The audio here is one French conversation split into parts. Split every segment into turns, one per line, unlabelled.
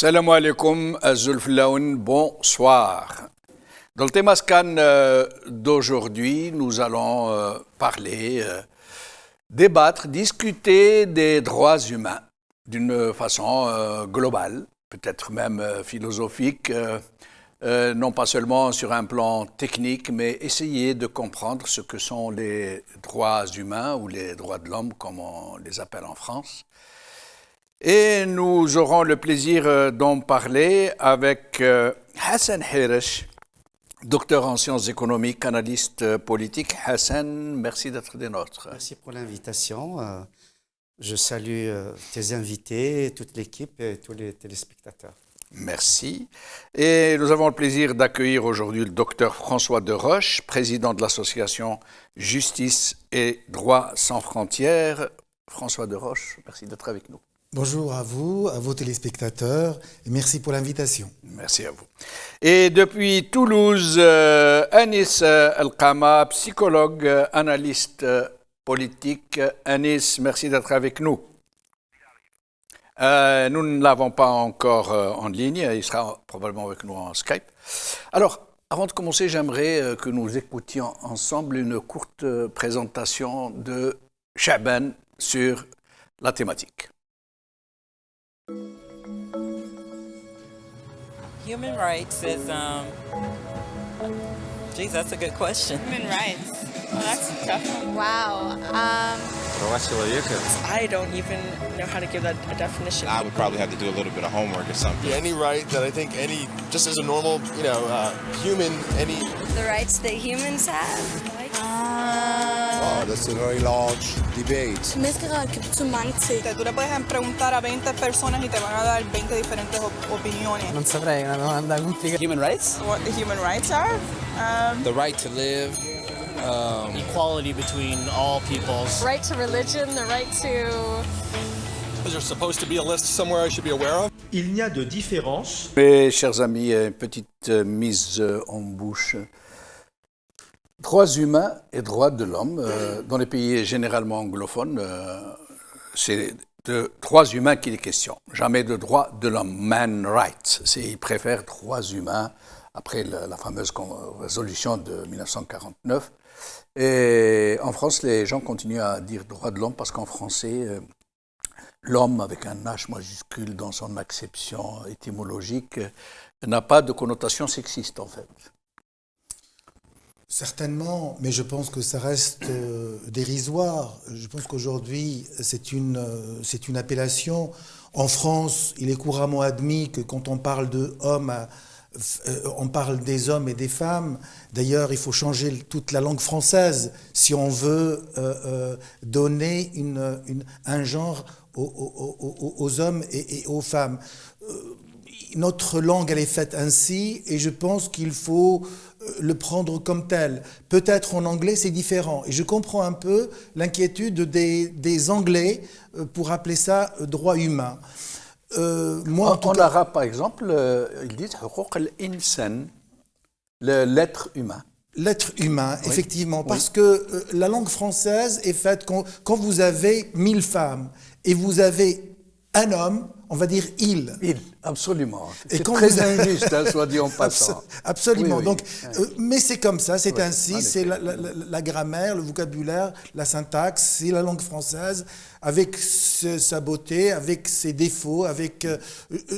Salam alaikum, Zulflaoun, bonsoir. Dans le Thémascan d'aujourd'hui, nous allons parler, débattre, discuter des droits humains d'une façon globale, peut-être même philosophique, non pas seulement sur un plan technique, mais essayer de comprendre ce que sont les droits humains ou les droits de l'homme, comme on les appelle en France. Et nous aurons le plaisir d'en parler avec Hassan Hirish, docteur en sciences économiques, analyste politique. Hassan, merci d'être des nôtres.
Merci pour l'invitation. Je salue tes invités, toute l'équipe et tous les téléspectateurs.
Merci. Et nous avons le plaisir d'accueillir aujourd'hui le docteur François Deroche, président de l'association Justice et Droits sans frontières. François Deroche, merci d'être avec nous.
Bonjour à vous, à vos téléspectateurs, et merci pour l'invitation.
Merci à vous. Et depuis Toulouse, Anis El-Kama, psychologue, analyste politique. Anis, merci d'être avec nous. Nous ne l'avons pas encore en ligne, il sera probablement avec nous en Skype. Alors, avant de commencer, j'aimerais que nous écoutions ensemble une courte présentation de Chaban sur la thématique.
Human rights is, geez, that's a good question.
Human rights. Well, that's a tough one.
Wow.
I don't even know how to give that a definition.
I would probably have to do a little bit of homework or something.
Any right that I think just as a normal, human,
The rights that humans have.
That's a very large debate.
Mezcla que tu mangi.
Tú le puedes preguntar a 20 personas y te van a dar 20 diferentes opiniones.
Non saprei, è una domanda complicata.
Human rights?
What the human rights are?
The right to live.
Equality between all peoples.
Right to religion, the right to...
Is there supposed to be a list somewhere I should be aware of?
Il n'y a de différence.
Mes chers amis, une petite mise en bouche. Droits humains et droits de l'homme, dans les pays généralement anglophones, c'est de droits humains qu'il est question, jamais de droits de l'homme, man rights. Ils préfèrent droits humains après la fameuse résolution de 1949. Et en France, les gens continuent à dire droits de l'homme parce qu'en français, l'homme avec un H majuscule dans son acception étymologique n'a pas de connotation sexiste en fait.
Certainement, mais je pense que ça reste dérisoire. Je pense qu'aujourd'hui, c'est une appellation. En France, il est couramment admis que quand on parle de hommes, on parle des hommes et des femmes. D'ailleurs, il faut changer toute la langue française si on veut donner un genre aux hommes et aux femmes. Notre langue, elle est faite ainsi, et je pense qu'il faut le prendre comme tel. Peut-être en anglais, c'est différent. Et je comprends un peu l'inquiétude des Anglais pour appeler ça droit humain.
En arabe, par exemple, ils disent « al-insan », l'être humain.
L'être humain, oui. Effectivement, parce
oui.
que la langue française est faite quand vous avez 1000 femmes et vous avez un homme, on va dire il.
Il, absolument. C'est très injuste, soit dit en passant.
Absolument.
Oui, oui.
Donc, mais c'est comme ça, c'est ainsi,
en
c'est la grammaire, le vocabulaire, la syntaxe, c'est la langue française, avec sa beauté, avec ses défauts, avec...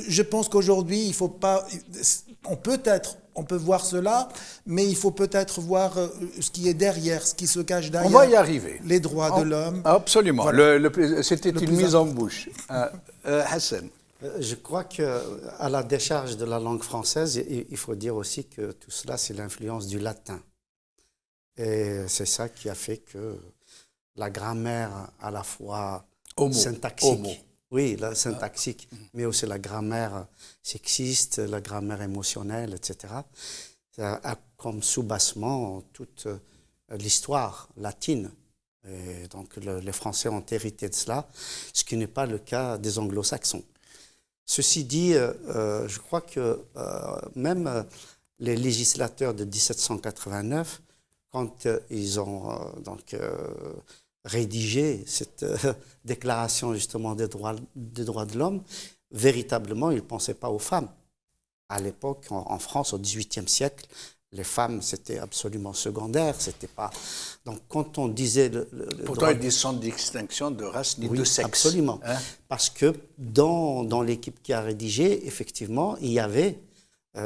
je pense qu'aujourd'hui, il faut pas... On peut voir cela, mais il faut peut-être voir ce qui est derrière, ce qui se cache derrière.
On va y arriver.
Les droits de l'homme.
Absolument. Voilà. C'était une mise en bouche. Hassan.
Je crois qu'à la décharge de la langue française, il faut dire aussi que tout cela, c'est l'influence du latin. Et c'est ça qui a fait que la grammaire à la fois syntaxique, oui, la syntaxique, mais aussi la grammaire sexiste, la grammaire émotionnelle, etc., ça a comme sous-bassement toute l'histoire latine. Et donc les Français ont hérité de cela, ce qui n'est pas le cas des anglo-saxons. Ceci dit, je crois que même les législateurs de 1789, quand ils ont rédigé cette déclaration justement des droits de l'homme, véritablement, ils ne pensaient pas aux femmes. À l'époque, en France, au XVIIIe siècle, les femmes, c'était absolument secondaire. C'était pas... Donc, quand on disait...
Pourtant, ils disent sans distinction de race ni de sexe.
Absolument.
Hein?
Parce que dans l'équipe qui a rédigé, effectivement, il y avait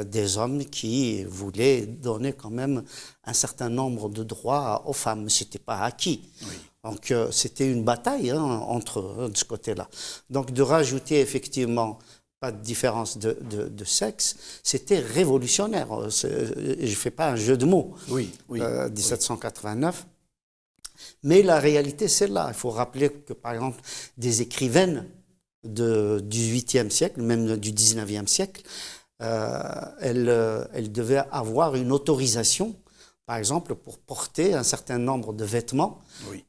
des hommes qui voulaient donner quand même un certain nombre de droits aux femmes. Ce n'était pas acquis. Oui. Donc, c'était une bataille entre eux de ce côté-là. Donc, de rajouter effectivement pas de différence de sexe, c'était révolutionnaire. Je ne fais pas un jeu de mots.
Oui, oui.
1789. Oui. Mais la réalité, c'est là. Il faut rappeler que, par exemple, des écrivaines du XVIIIe siècle, même du XIXe siècle, elles devaient avoir une autorisation, par exemple, pour porter un certain nombre de vêtements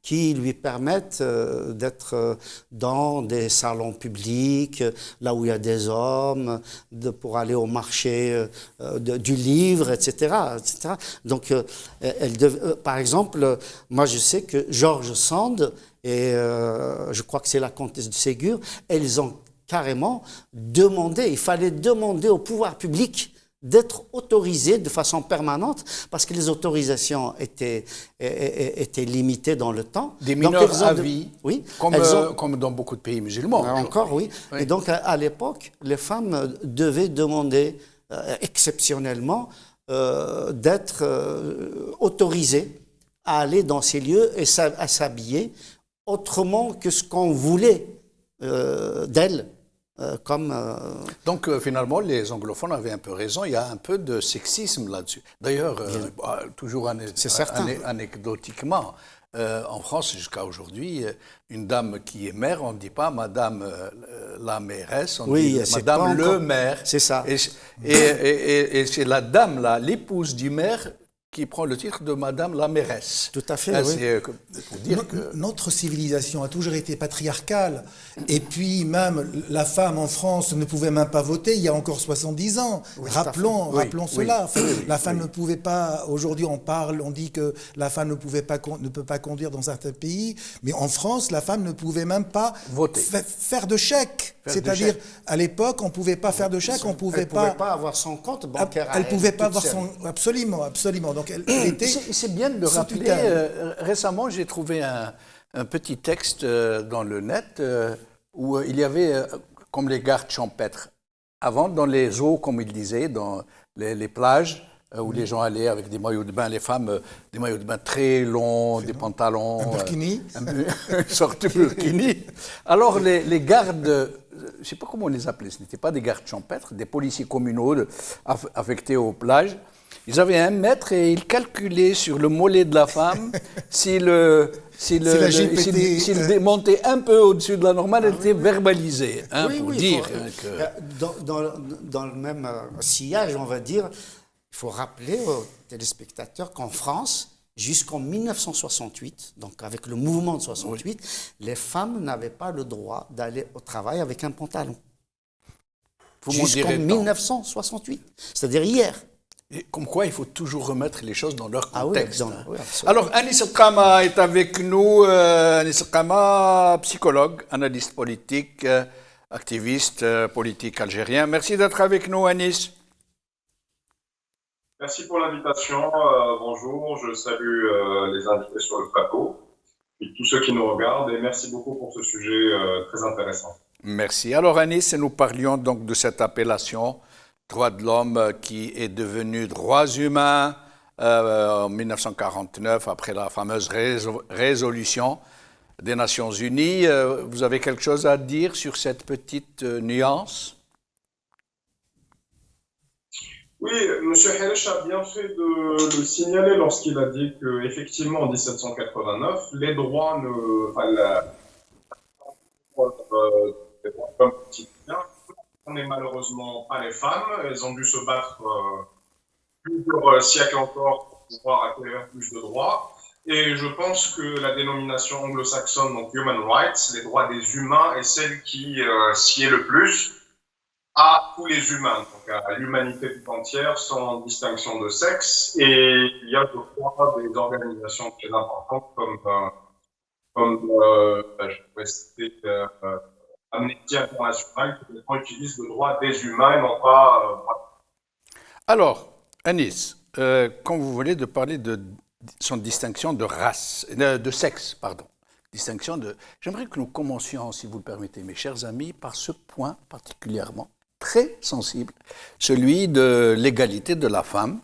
qui lui permettent d'être dans des salons publics, là où il y a des hommes, pour aller au marché du livre, etc. etc. Donc, par exemple, moi je sais que George Sand et je crois que c'est la comtesse de Ségur, elles ont carrément demandé, il fallait demander au pouvoir public d'être autorisé de façon permanente parce que les autorisations étaient limitées dans le temps.
Des mineurs à vie, oui, comme dans beaucoup de pays musulmans.
Encore, oui. Et donc, à l'époque, les femmes devaient demander exceptionnellement d'être autorisées à aller dans ces lieux et à s'habiller autrement que ce qu'on voulait d'elles.
Donc finalement, les anglophones avaient un peu raison, il y a un peu de sexisme là-dessus. D'ailleurs, toujours anecdotiquement, en France jusqu'à aujourd'hui, une dame qui est maire, on ne dit pas Madame la mairesse, on dit Madame le maire.
C'est ça.
Et c'est la dame, là, l'épouse du maire, qui prend le titre de Madame la mairesse.
Tout à fait, oui.
C'est pour dire que...
Notre civilisation a toujours été patriarcale. Et puis même, la femme en France ne pouvait même pas voter il y a encore 70 ans. Oui, rappelons cela. Enfin, la femme ne pouvait pas... Aujourd'hui, on dit que la femme ne peut pas conduire dans certains pays. Mais en France, la femme ne pouvait même pas voter. Faire de chèque. C'est-à-dire, à l'époque, on ne pouvait pas faire de chèque, on ne pouvait pas
avoir son compte bancaire.
Elle ne pouvait pas avoir son... Absolument, absolument. Donc,
c'est bien de le rappeler. Récemment, j'ai trouvé un petit texte dans le net où il y avait comme les gardes champêtres. Avant, dans les eaux, comme il disait, dans les plages, où les gens allaient avec des maillots de bain, les femmes, des maillots de bain très longs, des pantalons.
Un burkini.
Une sorte de burkini. Alors, les gardes, je ne sais pas comment on les appelait, ce n'étaient pas des gardes champêtres, des policiers communaux affectés aux plages. Ils avaient 1 mètre et ils calculaient sur le mollet de la femme s'il démontait un peu au-dessus de la normale, elle était verbalisée. Pour dire que...
Dans le même sillage, on va dire, il faut rappeler aux téléspectateurs qu'en France, jusqu'en 1968, donc avec le mouvement de 68, les femmes n'avaient pas le droit d'aller au travail avec un pantalon. Jusqu'en 1968, c'est-à-dire hier.
Et comme quoi, il faut toujours remettre les choses dans leur contexte.
Oui,
alors, Anis El-Kama est avec nous. Anis El-Kama, psychologue, analyste politique, activiste politique algérien. Merci d'être avec nous, Anis.
Merci pour l'invitation. Bonjour, je salue les invités sur le plateau et tous ceux qui nous regardent. Et merci beaucoup pour ce sujet très intéressant.
Merci. Alors, Anis, nous parlions donc de cette appellation droits de l'homme qui est devenu droits humains en 1949 après la fameuse résolution des Nations Unies. Vous avez quelque chose à dire sur cette petite nuance?
Oui, M. Helech a bien fait de le signaler lorsqu'il a dit qu'effectivement en 1789, les droits les droits comme quotidiens, on n'est malheureusement pas les femmes. Elles ont dû se battre plusieurs siècles encore pour pouvoir acquérir plus de droits. Et je pense que la dénomination anglo-saxonne, donc Human Rights, les droits des humains, est celle qui sied le plus à tous les humains, donc à l'humanité tout entière, sans distinction de sexe. Et il y a, je crois, des organisations très importantes comme je pourrais citer Amnesty International qui utilise le droit des humains et non pas...
Alors, Anis, quand vous venez de parler de son distinction de race, de sexe, pardon, j'aimerais que nous commencions, si vous le permettez, mes chers amis, par ce point particulièrement très sensible, celui de l'égalité de la femme,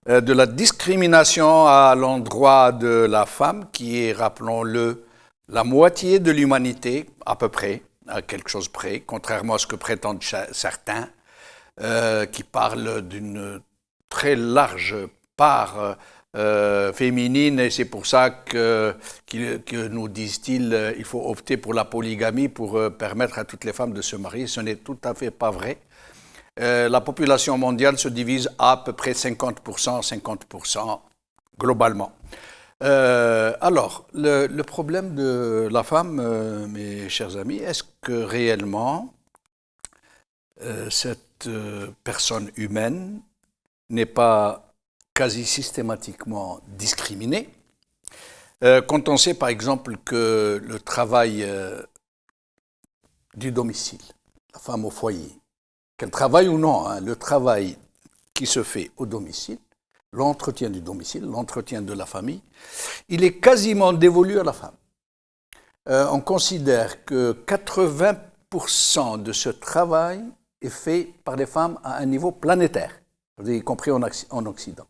de la discrimination à l'endroit de la femme, qui est, rappelons-le, la moitié de l'humanité, à peu près, à quelque chose près, contrairement à ce que prétendent certains, qui parlent d'une très large part féminine, et c'est pour ça que nous disent-ils, il faut opter pour la polygamie pour permettre à toutes les femmes de se marier. Ce n'est tout à fait pas vrai. La population mondiale se divise à peu près 50% globalement. Alors, le problème de la femme, mes chers amis, est-ce que réellement cette personne humaine n'est pas quasi systématiquement discriminée, quand on sait par exemple que le travail du domicile, la femme au foyer, qu'elle travaille ou non, hein, le travail qui se fait au domicile, l'entretien du domicile, l'entretien de la famille, il est quasiment dévolu à la femme. On considère que 80% de ce travail est fait par les femmes à un niveau planétaire, y compris en Occident.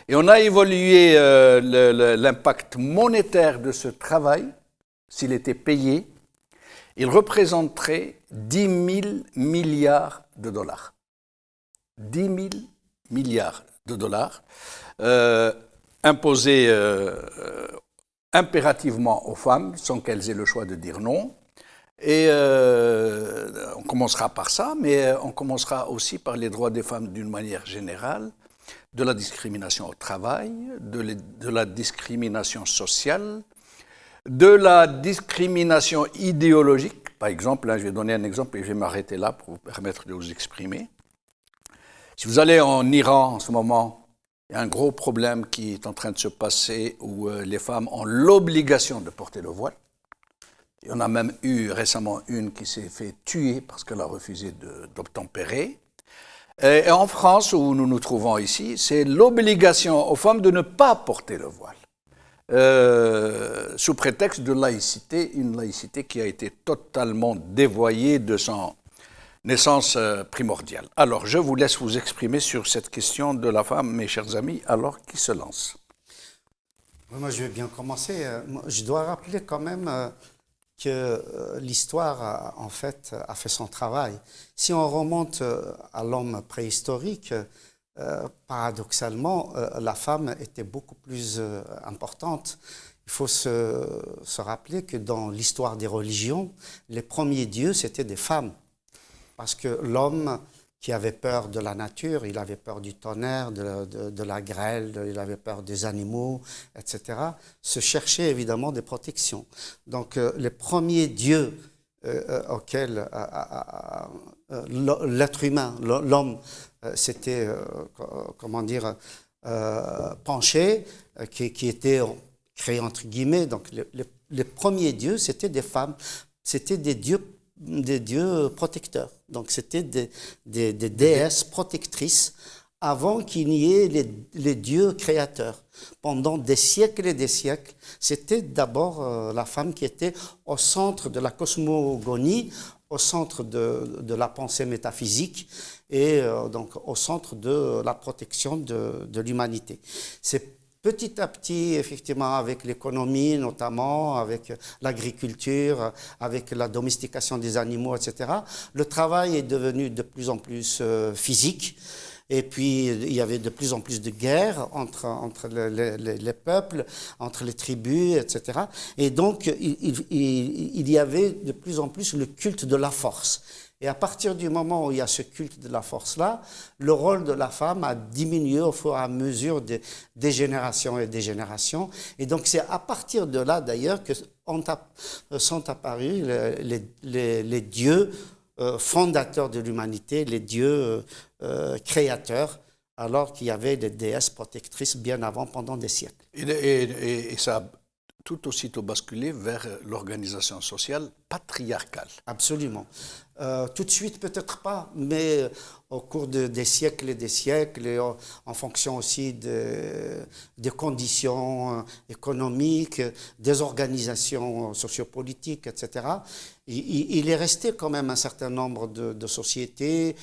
Et on a évalué l'impact monétaire de ce travail, s'il était payé, il représenterait 10 000 milliards de dollars. 10 000 milliards de dollars imposés impérativement aux femmes, sans qu'elles aient le choix de dire non. Et on commencera par ça, mais on commencera aussi par les droits des femmes d'une manière générale, de la discrimination au travail, de la discrimination sociale, de la discrimination idéologique. Par exemple, je vais donner un exemple et je vais m'arrêter là pour vous permettre de vous exprimer. Si vous allez en Iran en ce moment, il y a un gros problème qui est en train de se passer où les femmes ont l'obligation de porter le voile. Il y en a même eu récemment une qui s'est fait tuer parce qu'elle a refusé d'obtempérer. Et en France, où nous nous trouvons ici, c'est l'obligation aux femmes de ne pas porter le voile, sous prétexte de laïcité, une laïcité qui a été totalement dévoyée de son essence primordiale. Alors, je vous laisse vous exprimer sur cette question de la femme, mes chers amis, alors qui se lance.
Moi, je vais bien commencer. Je dois rappeler quand même que l'histoire, en fait, a fait son travail. Si on remonte à l'homme préhistorique, paradoxalement, la femme était beaucoup plus importante. Il faut se rappeler que dans l'histoire des religions, les premiers dieux, c'était des femmes. Parce que l'homme qui avait peur de la nature, il avait peur du tonnerre, de la grêle, il avait peur des animaux, etc., se cherchait évidemment des protections. Donc les premiers dieux auxquels l'être humain, l'homme, s'était, comment dire, penché, qui étaient créés entre guillemets, donc les premiers dieux, c'était des femmes, c'était des dieux protecteurs. Donc c'était des déesses protectrices avant qu'il n'y ait les dieux créateurs. Pendant des siècles et des siècles, c'était d'abord la femme qui était au centre de la cosmogonie, au centre de la pensée métaphysique et donc au centre de la protection de l'humanité. C'est petit à petit, effectivement, avec l'économie notamment, avec l'agriculture, avec la domestication des animaux, etc., le travail est devenu de plus en plus physique. Et puis, il y avait de plus en plus de guerres entre les peuples, entre les tribus, etc. Et donc, il y avait de plus en plus le culte de la force. Et à partir du moment où il y a ce culte de la force-là, le rôle de la femme a diminué au fur et à mesure des générations et des générations. Et donc c'est à partir de là d'ailleurs que sont apparus les dieux fondateurs de l'humanité, les dieux créateurs, alors qu'il y avait des déesses protectrices bien avant, pendant des siècles.
Et ça a tout aussitôt basculé vers l'organisation sociale patriarcale.
Absolument. Tout de suite, peut-être pas, mais au cours des siècles et des siècles, et en fonction aussi des conditions économiques, des organisations sociopolitiques, etc., il est resté quand même un certain nombre de sociétés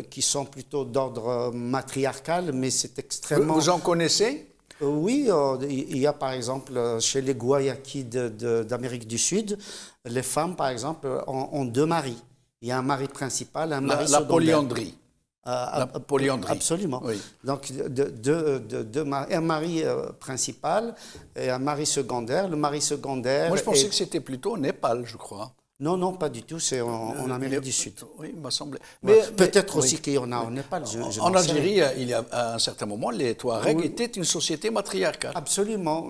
qui sont plutôt d'ordre matriarcal, mais c'est extrêmement...
Vous en connaissez ?
Oui, il y a par exemple chez les Guayakis d'Amérique du Sud, les femmes par exemple ont deux maris. Il y a un mari principal, un mari secondaire.
La polyandrie. La polyandrie.
Absolument.
Oui.
Donc un mari principal et un mari secondaire. Le mari secondaire...
Moi je pensais que c'était plutôt au Népal, je crois.
Non, pas du tout, c'est en Amérique du Sud.
Oui, il m'a semblé.
Peut-être aussi qu'il y en a au Népal.
En Algérie, il y a à un certain moment, les Touaregs étaient une société matriarcale.
Absolument.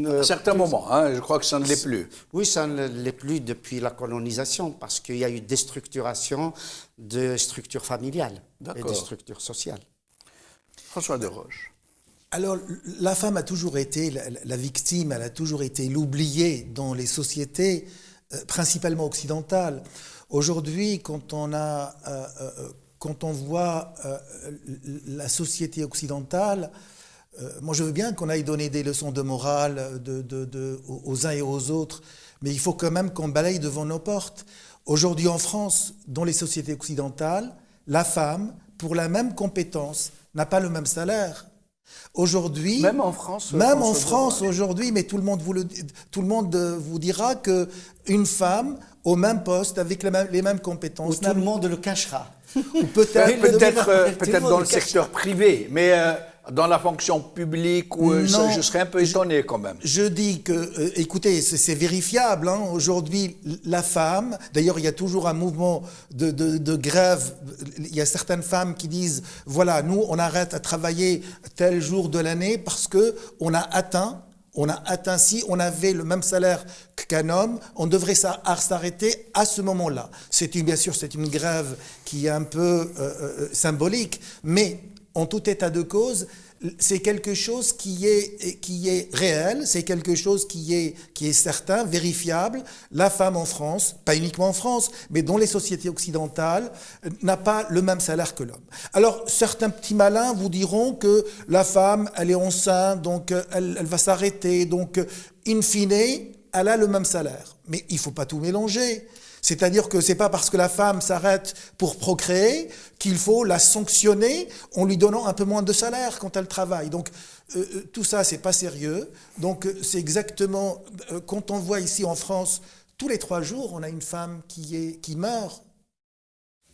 À un certain moment, je crois que ça ne l'est plus.
Oui, ça ne l'est plus depuis la colonisation, parce qu'il y a eu déstructuration de structures familiales et de structures sociales.
François Desroches.
Alors, la femme a toujours été la victime, elle a toujours été l'oubliée dans les sociétés, principalement occidentales. Aujourd'hui, quand on voit la société occidentale, moi je veux bien qu'on aille donner des leçons de morale aux uns et aux autres, mais il faut quand même qu'on balaye devant nos portes. Aujourd'hui en France, dans les sociétés occidentales, la femme, pour la même compétence, n'a pas le même salaire. Aujourd'hui,
même en France,
aujourd'hui, mais tout le monde vous dira que une femme au même poste avec les mêmes compétences.
Ou tout le monde le cachera.
Ou peut-être
dans le secteur privé, mais dans la fonction publique, je serais un peu étonné quand même.
Je dis que, écoutez, c'est vérifiable. Aujourd'hui, la femme, d'ailleurs, il y a toujours un mouvement de grève. Il y a certaines femmes qui disent, voilà, nous, on arrête à travailler tel jour de l'année parce que on a atteint, si on avait le même salaire qu'un homme, on devrait s'arrêter à ce moment-là. Bien sûr, c'est une grève qui est un peu symbolique, mais en tout état de cause, c'est quelque chose qui est réel, c'est quelque chose qui est certain, vérifiable. La femme en France, pas uniquement en France, mais dans les sociétés occidentales, n'a pas le même salaire que l'homme. Alors, certains petits malins vous diront que la femme, elle est enceinte, donc elle va s'arrêter, donc in fine, elle a le même salaire. Mais il ne faut pas tout mélanger. C'est-à-dire que ce n'est pas parce que la femme s'arrête pour procréer qu'il faut la sanctionner en lui donnant un peu moins de salaire quand elle travaille. Donc tout ça, c'est pas sérieux. Donc c'est exactement, quand on voit ici en France, tous les 3 jours, on a une femme qui meurt.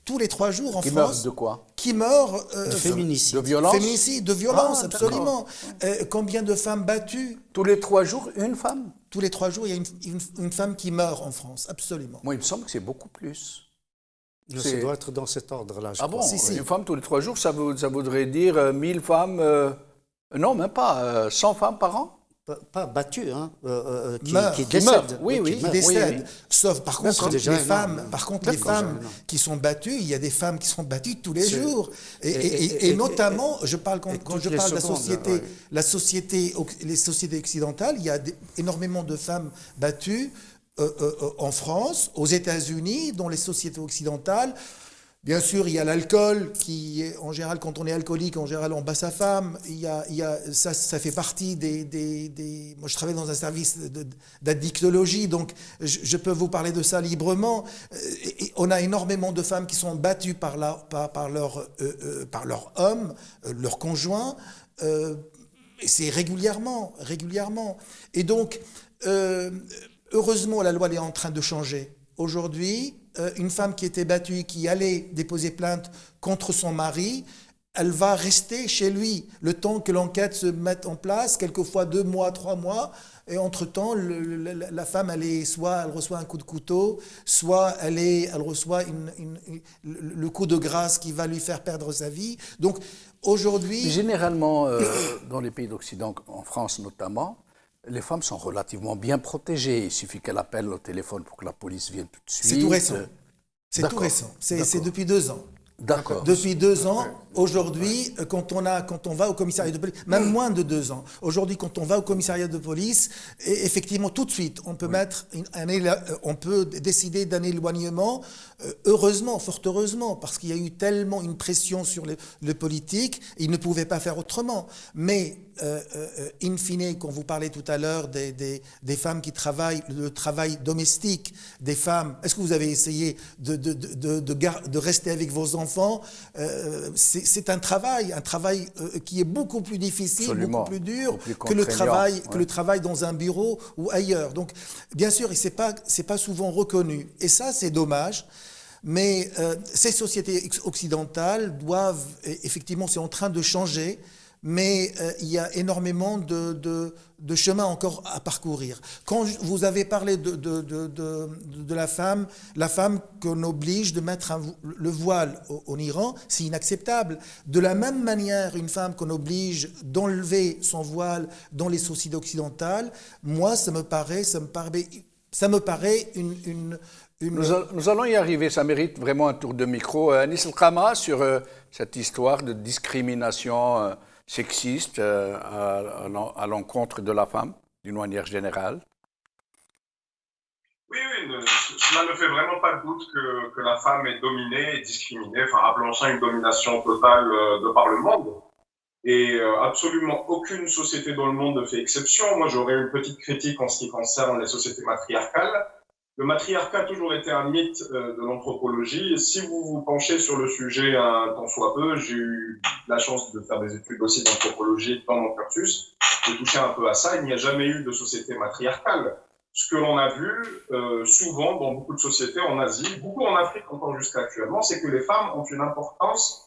Tous les 3 jours en France.
Qui meurt de quoi?
Qui meurt
de féminicide.
De violence?
Féminicide, de violence, absolument. Combien de femmes battues?
Tous les 3 jours, une femme?
Tous les 3 jours, il y a une femme qui meurt en France, absolument.
Moi, il me semble que c'est beaucoup plus.
Ça doit être dans cet ordre-là, je crois.
Bon, une femme tous les 3 jours, ça voudrait dire 1000 femmes, non, même pas, 100 femmes par an?
Pas battues, hein, qui
décèdent.
Qui
décèdent. Sauf, par contre, les femmes,
énorme.
Qui sont battues, il y a des femmes qui sont battues tous les jours. Et notamment, je parle quand je parle de les sociétés occidentales, il y a énormément de femmes battues en France, aux États-Unis, dans les sociétés occidentales. Bien sûr, il y a l'alcool qui, en général, quand on est alcoolique, en général, on bat sa femme. Ça fait partie des... Moi, je travaille dans un service d'addictologie, donc je peux vous parler de ça librement. Et on a énormément de femmes qui sont battues par leur homme, leur conjoint. Et c'est régulièrement. Et donc, heureusement, la loi elle est en train de changer. Aujourd'hui, une femme qui était battue, qui allait déposer plainte contre son mari, elle va rester chez lui le temps que l'enquête se mette en place, quelquefois 2 mois, 3 mois, et entre-temps, la femme, soit elle reçoit un coup de couteau, soit elle reçoit le coup de grâce qui va lui faire perdre sa vie. Donc aujourd'hui...
Généralement, dans les pays d'Occident, en France notamment, les femmes sont relativement bien protégées. Il suffit qu'elles appellent au téléphone pour que la police vienne tout de suite.
C'est tout récent. C'est tout récent. C'est depuis 2 ans.
D'accord.
Depuis 2 ans, aujourd'hui, quand on va au commissariat de police, même moins de 2 ans, aujourd'hui, quand on va au commissariat de police, effectivement, tout de suite, on peut on peut décider d'un éloignement, heureusement, fort heureusement, parce qu'il y a eu tellement une pression sur le politique, ils ne pouvaient pas faire autrement. Mais, in fine, quand vous parlez tout à l'heure des femmes qui travaillent, le travail domestique des femmes, est-ce que vous avez essayé de rester avec vos enfants? C'est un travail qui est beaucoup plus difficile,
Absolument.
beaucoup plus dur
Plus
que le
contraignant,
travail dans un bureau ou ailleurs. Donc, bien sûr, c'est pas souvent reconnu. Et ça, c'est dommage. Mais ces sociétés occidentales doivent, effectivement, c'est en train de changer, mais il y a énormément de chemin encore à parcourir. Quand vous avez parlé de la femme qu'on oblige de mettre le voile en Iran, c'est inacceptable. De la même manière, une femme qu'on oblige d'enlever son voile dans les sociétés occidentales, moi, ça me paraît une
Nous allons y arriver, ça mérite vraiment un tour de micro. Anis El-Khama, sur cette histoire de discrimination sexiste à l'encontre de la femme, d'une manière générale.
Oui, cela ne fait vraiment pas de doute que la femme est dominée et discriminée, enfin appelons ça une domination totale de par le monde. Et absolument aucune société dans le monde ne fait exception. Moi, j'aurais une petite critique en ce qui concerne les sociétés matriarcales. Le matriarcat a toujours été un mythe de l'anthropologie. Si vous vous penchez sur le sujet un tant soit peu, j'ai eu la chance de faire des études aussi d'anthropologie dans mon cursus. J'ai touché un peu à ça. Il n'y a jamais eu de société matriarcale. Ce que l'on a vu souvent dans beaucoup de sociétés en Asie, beaucoup en Afrique encore jusqu'à actuellement, c'est que les femmes ont une importance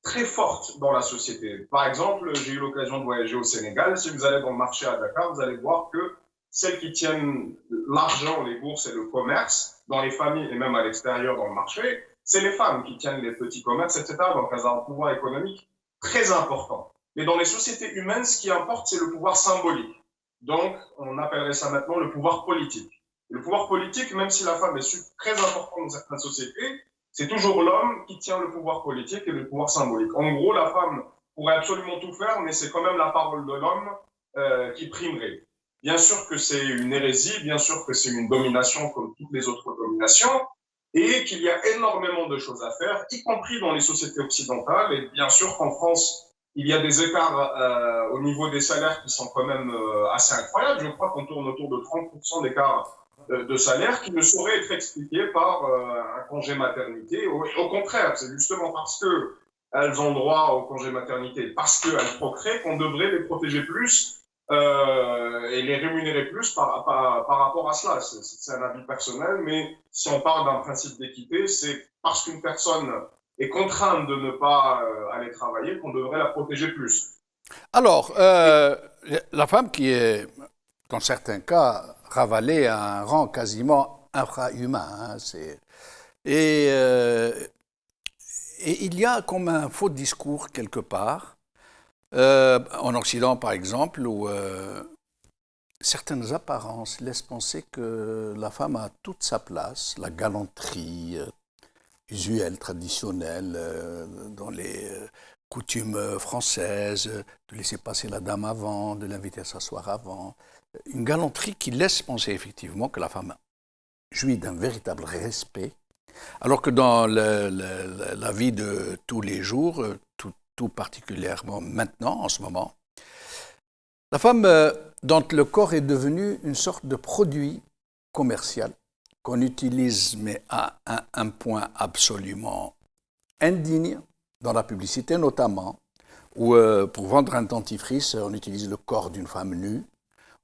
très forte dans la société. Par exemple, j'ai eu l'occasion de voyager au Sénégal. Si vous allez dans le marché à Dakar, vous allez voir que celles qui tiennent l'argent, les bourses et le commerce, dans les familles et même à l'extérieur dans le marché, c'est les femmes qui tiennent les petits commerces, etc. Donc elles ont un pouvoir économique très important. Mais dans les sociétés humaines, ce qui importe, c'est le pouvoir symbolique. Donc, on appellerait ça maintenant le pouvoir politique. Le pouvoir politique, même si la femme est très importante dans certaines sociétés, c'est toujours l'homme qui tient le pouvoir politique et le pouvoir symbolique. En gros, la femme pourrait absolument tout faire, mais c'est quand même la parole de l'homme qui primerait. Bien sûr que c'est une hérésie, bien sûr que c'est une domination comme toutes les autres dominations, et qu'il y a énormément de choses à faire, y compris dans les sociétés occidentales. Et bien sûr qu'en France, il y a des écarts au niveau des salaires qui sont quand même assez incroyables. Je crois qu'on tourne autour de 30% d'écart de salaire qui ne saurait être expliqué par un congé maternité. Au contraire, c'est justement parce qu'elles ont droit au congé maternité, parce qu'elles procréent, qu'on devrait les protéger plus et les rémunérer plus par rapport à cela. C'est un avis personnel, mais si on parle d'un principe d'équité, c'est parce qu'une personne est contrainte de ne pas aller travailler qu'on devrait la protéger plus.
Alors, la femme qui est, dans certains cas, ravalée à un rang quasiment infrahumain, et il y a comme un faux discours quelque part, en Occident par exemple, où certaines apparences laissent penser que la femme a toute sa place, la galanterie usuelle, traditionnelle, dans les coutumes françaises, de laisser passer la dame avant, de l'inviter à s'asseoir avant. Une galanterie qui laisse penser effectivement que la femme jouit d'un véritable respect, alors que dans la vie de tous les jours, tout particulièrement maintenant, en ce moment, la femme dont le corps est devenu une sorte de produit commercial qu'on utilise, mais à un point absolument indigne, dans la publicité notamment, où pour vendre un dentifrice, on utilise le corps d'une femme nue,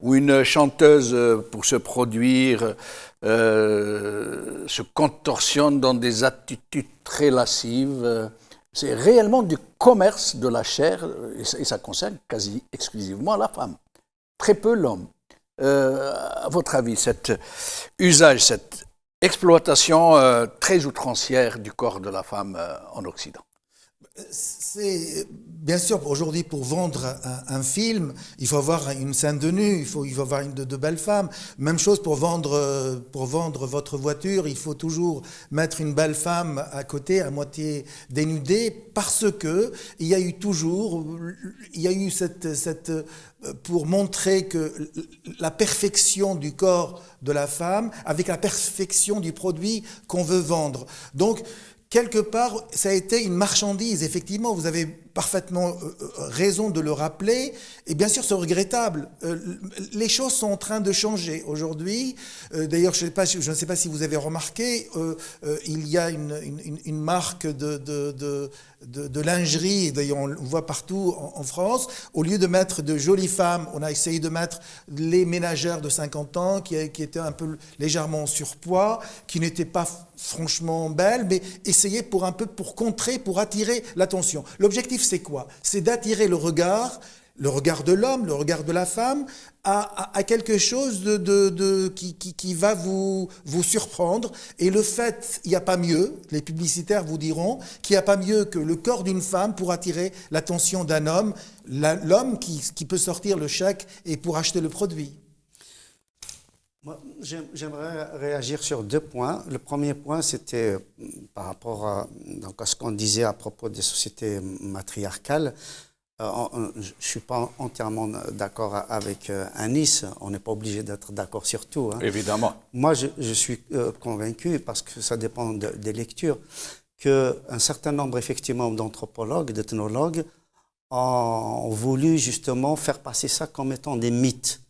ou une chanteuse, pour se produire, se contorsionne dans des attitudes très lascives. C'est réellement du commerce de la chair, et ça concerne quasi exclusivement la femme, très peu l'homme. À votre avis, cet usage, cette exploitation très outrancière du corps de la femme en Occident?
C'est bien sûr aujourd'hui pour vendre un film, il faut avoir une scène de nu, il faut avoir de belles femmes. Même chose pour vendre votre voiture, il faut toujours mettre une belle femme à côté, à moitié dénudée, parce que il y a eu cette pour montrer que la perfection du corps de la femme avec la perfection du produit qu'on veut vendre. Donc quelque part, ça a été une marchandise. Effectivement, vous avez parfaitement raison de le rappeler. Et bien sûr, c'est regrettable. Les choses sont en train de changer aujourd'hui. D'ailleurs, je ne sais pas si vous avez remarqué, il y a une marque de lingerie, d'ailleurs on le voit partout en France. Au lieu de mettre de jolies femmes, on a essayé de mettre les ménagères de 50 ans qui étaient un peu légèrement en surpoids, qui n'étaient pas franchement belles, mais essayer pour contrer, pour attirer l'attention. L'objectif, c'est quoi? C'est d'attirer le regard de l'homme, le regard de la femme, à quelque chose qui va vous surprendre. Et le fait, il n'y a pas mieux, les publicitaires vous diront, qu'il n'y a pas mieux que le corps d'une femme pour attirer l'attention d'un homme, l'homme qui peut sortir le chèque et pour acheter le produit.
Moi, j'aimerais réagir sur 2 points. Le premier point, c'était par rapport à ce qu'on disait à propos des sociétés matriarcales. Je ne suis pas entièrement d'accord avec Anis. On n'est pas obligé d'être d'accord sur tout. Hein.
Évidemment.
Moi, je suis convaincu, parce que ça dépend des lectures, qu'un certain nombre, effectivement, d'anthropologues, d'ethnologues ont voulu justement faire passer ça comme étant des mythes.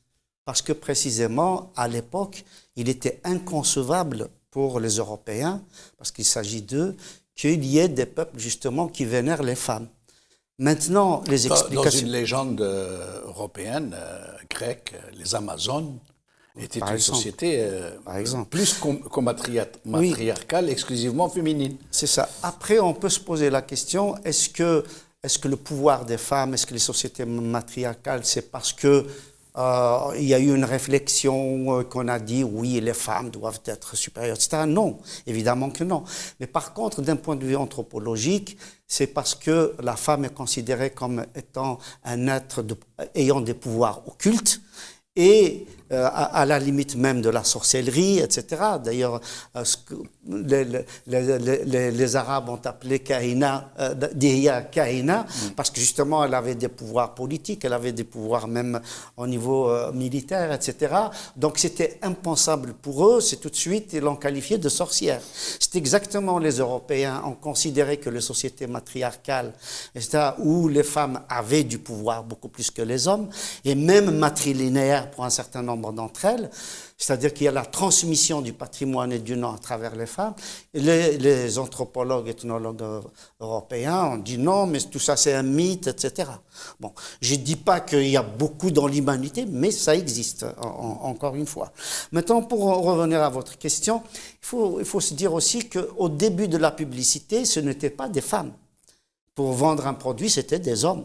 Parce que précisément, à l'époque, il était inconcevable pour les Européens, parce qu'il s'agit d'eux, qu'il y ait des peuples justement qui vénèrent les femmes. Maintenant, les explications...
Dans une légende européenne, grecque, les Amazones étaient une société plus matriarcale, exclusivement féminine.
C'est ça. Après, on peut se poser la question, est-ce que le pouvoir des femmes, est-ce que les sociétés matriarcales, c'est parce que il y a eu une réflexion qu'on a dit oui, les femmes doivent être supérieures, etc. Non, évidemment que non. Mais par contre, d'un point de vue anthropologique, c'est parce que la femme est considérée comme étant un être ayant des pouvoirs occultes et à la limite même de la sorcellerie, etc. D'ailleurs, les Arabes ont appelé Kahina, Dihya Kahina, parce que justement, elle avait des pouvoirs politiques, elle avait des pouvoirs même au niveau militaire, etc. Donc c'était impensable pour eux, c'est tout de suite, ils l'ont qualifiée de sorcière. C'est exactement, les Européens ont considéré que les sociétés matriarcales, etc., où les femmes avaient du pouvoir beaucoup plus que les hommes, et même matrilinéaire pour un certain nombre d'entre elles, c'est-à-dire qu'il y a la transmission du patrimoine et du nom à travers les femmes. Et les anthropologues, ethnologues européens ont dit non, mais tout ça c'est un mythe, etc. Bon, je ne dis pas qu'il y a beaucoup dans l'humanité, mais ça existe, encore une fois. Maintenant, pour revenir à votre question, il faut se dire aussi qu'au début de la publicité, ce n'étaient pas des femmes. Pour vendre un produit, c'était des hommes.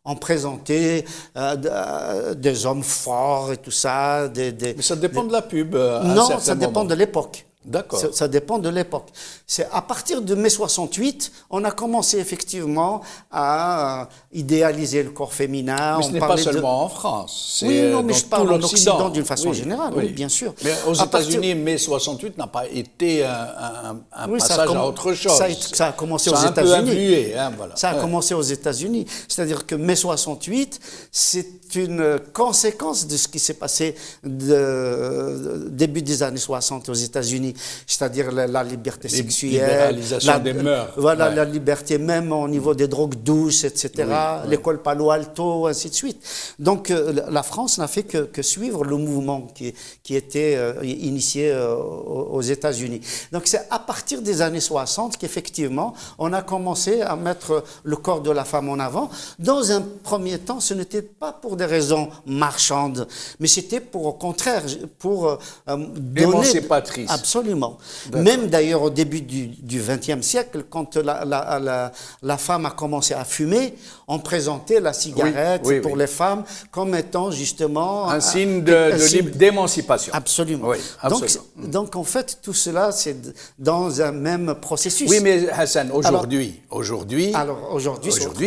On présentait des hommes forts et tout ça.
Mais ça dépend de la pub.
Non, ça dépend de l'époque.
D'accord.
Ça dépend de l'époque. C'est à partir de mai 68, on a commencé effectivement à idéaliser le corps féminin.
Mais ce n'est pas seulement en France.
Oui, non, mais je parle en Occident d'une façon
oui,
générale, oui, bien sûr.
Mais aux États-Unis, mai 68 n'a pas été un passage à autre chose.
Ça a commencé aux États-Unis.
Ça a un peu influé, hein, voilà.
Ça a commencé aux États-Unis. C'est-à-dire que mai 68, c'est une conséquence de ce qui s'est passé début des années 60 aux États-Unis. C'est-à-dire la liberté sexuelle,
libéralisation des mœurs.
Voilà, la liberté même au niveau des drogues douces, etc., l'école Palo Alto, ainsi de suite. Donc la France n'a fait que suivre le mouvement qui était initié aux États-Unis. Donc c'est à partir des années 60 qu'effectivement, on a commencé à mettre le corps de la femme en avant. Dans un premier temps, ce n'était pas pour des raisons marchandes, mais c'était au contraire, pour donner...
Émancipatrice.
Absolument. Absolument. Même d'ailleurs au début du XXe siècle, quand la femme a commencé à fumer, on présentait la cigarette pour les femmes comme étant justement
un signe d'émancipation.
Absolument.
Oui, absolument.
Donc en fait, tout cela, c'est dans un même processus.
Oui, mais Hassan, aujourd'hui,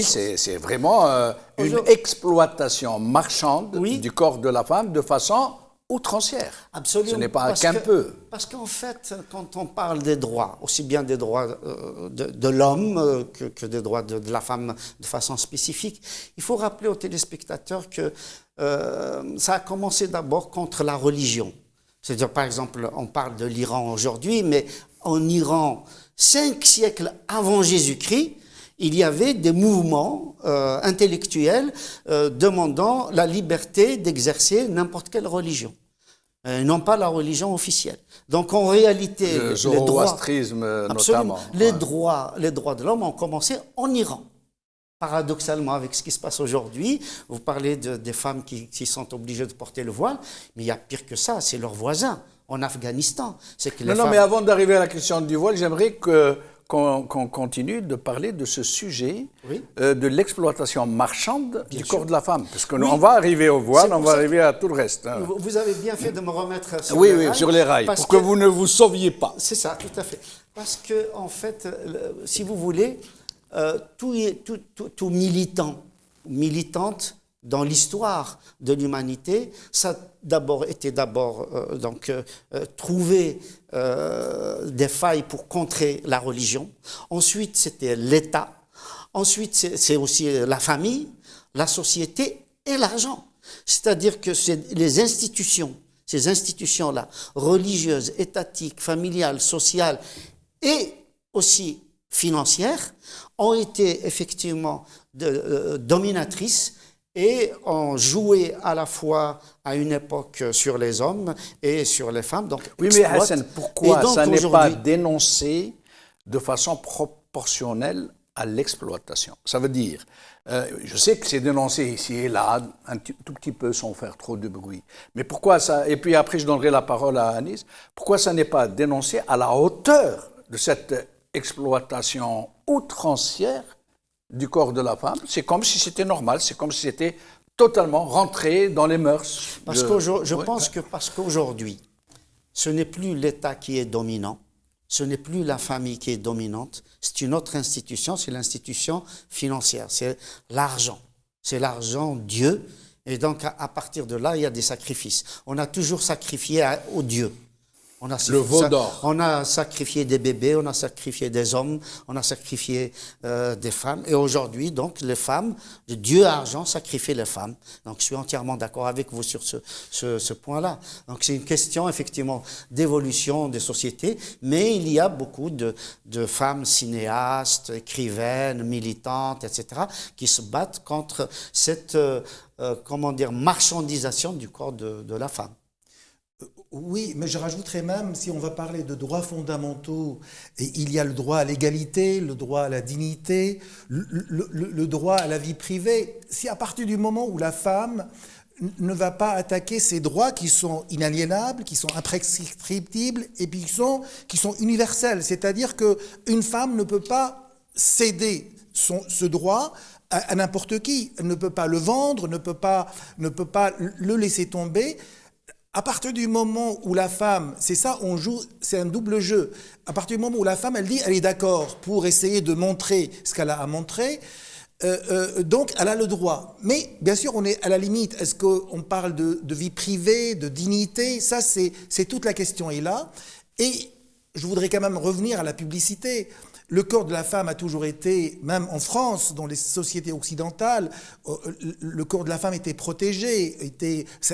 c'est vraiment une exploitation marchande du corps de la femme de façon outrancière.
Absolument.
Ce n'est pas qu'un peu.
Parce qu'en fait, quand on parle des droits, aussi bien des droits de l'homme que des droits de la femme de façon spécifique, il faut rappeler aux téléspectateurs que ça a commencé d'abord contre la religion. C'est-à-dire, par exemple, on parle de l'Iran aujourd'hui, mais en Iran, 5 siècles avant Jésus-Christ, il y avait des mouvements intellectuels demandant la liberté d'exercer n'importe quelle religion. Non pas la religion officielle. Donc en réalité,
le zoroastrisme notamment.
Les droits de l'homme ont commencé en Iran. Paradoxalement, avec ce qui se passe aujourd'hui, vous parlez des femmes qui sont obligées de porter le voile, mais il y a pire que ça, c'est leurs voisins en Afghanistan. C'est que
non, mais avant d'arriver à la question du voile, j'aimerais qu'on continue de parler de ce sujet de l'exploitation marchande du corps de la femme. Parce qu'on va arriver au voile, on va arriver à tout le reste. Hein.
Vous avez bien fait de me remettre sur les rails.
Sur les rails, pour que vous ne vous sauviez pas.
C'est ça, tout à fait. Parce que, en fait, si vous voulez, tout militant, militante dans l'histoire de l'humanité, ça était d'abord trouver des failles pour contrer la religion. Ensuite, c'était l'État. Ensuite, c'est aussi la famille, la société et l'argent. C'est-à-dire que les institutions, ces institutions-là, religieuses, étatiques, familiales, sociales et aussi financières, ont été effectivement dominatrices et ont joué à la fois à une époque sur les hommes et sur les femmes. Donc,
oui, mais Hassan, pourquoi ça n'est pas dénoncé de façon proportionnelle à l'exploitation? Ça veut dire, je sais que c'est dénoncé ici et là, un tout petit peu sans faire trop de bruit, mais pourquoi ça, et puis après je donnerai la parole à Anis, pourquoi ça n'est pas dénoncé à la hauteur de cette exploitation outrancière du corps de la femme? C'est comme si c'était normal, c'est comme si c'était totalement rentré dans les mœurs.
Je pense que parce qu'aujourd'hui, ce n'est plus l'État qui est dominant, ce n'est plus la famille qui est dominante, c'est une autre institution, c'est l'institution financière, c'est l'argent Dieu, et donc à partir de là, il y a des sacrifices. On a toujours sacrifié aux dieux.
Le veau d'or.
On a sacrifié des bébés, on a sacrifié des hommes, on a sacrifié des femmes. Et aujourd'hui, donc, les femmes, Dieu argent sacrifie les femmes. Donc, je suis entièrement d'accord avec vous sur ce point-là. Donc, c'est une question, effectivement, d'évolution des sociétés. Mais il y a beaucoup de femmes cinéastes, écrivaines, militantes, etc., qui se battent contre cette, marchandisation du corps de la femme.
Oui, mais je rajouterais même, si on va parler de droits fondamentaux, et il y a le droit à l'égalité, le droit à la dignité, le droit à la vie privée. Si à partir du moment où la femme ne va pas attaquer ces droits qui sont inaliénables, qui sont imprescriptibles et puis qui sont universels, c'est-à-dire qu'une femme ne peut pas céder ce droit à n'importe qui, elle ne peut pas le vendre, ne peut pas le laisser tomber. À partir du moment où la femme, c'est ça, on joue, c'est un double jeu. À partir du moment où la femme, elle dit, elle est d'accord pour essayer de montrer ce qu'elle a à montrer, donc elle a le droit. Mais bien sûr, on est à la limite. Est-ce qu'on parle de vie privée, de dignité? Ça, c'est toute la question est là. Et je voudrais quand même revenir à la publicité. Le corps de la femme a toujours été, même en France, dans les sociétés occidentales, le corps de la femme était protégé,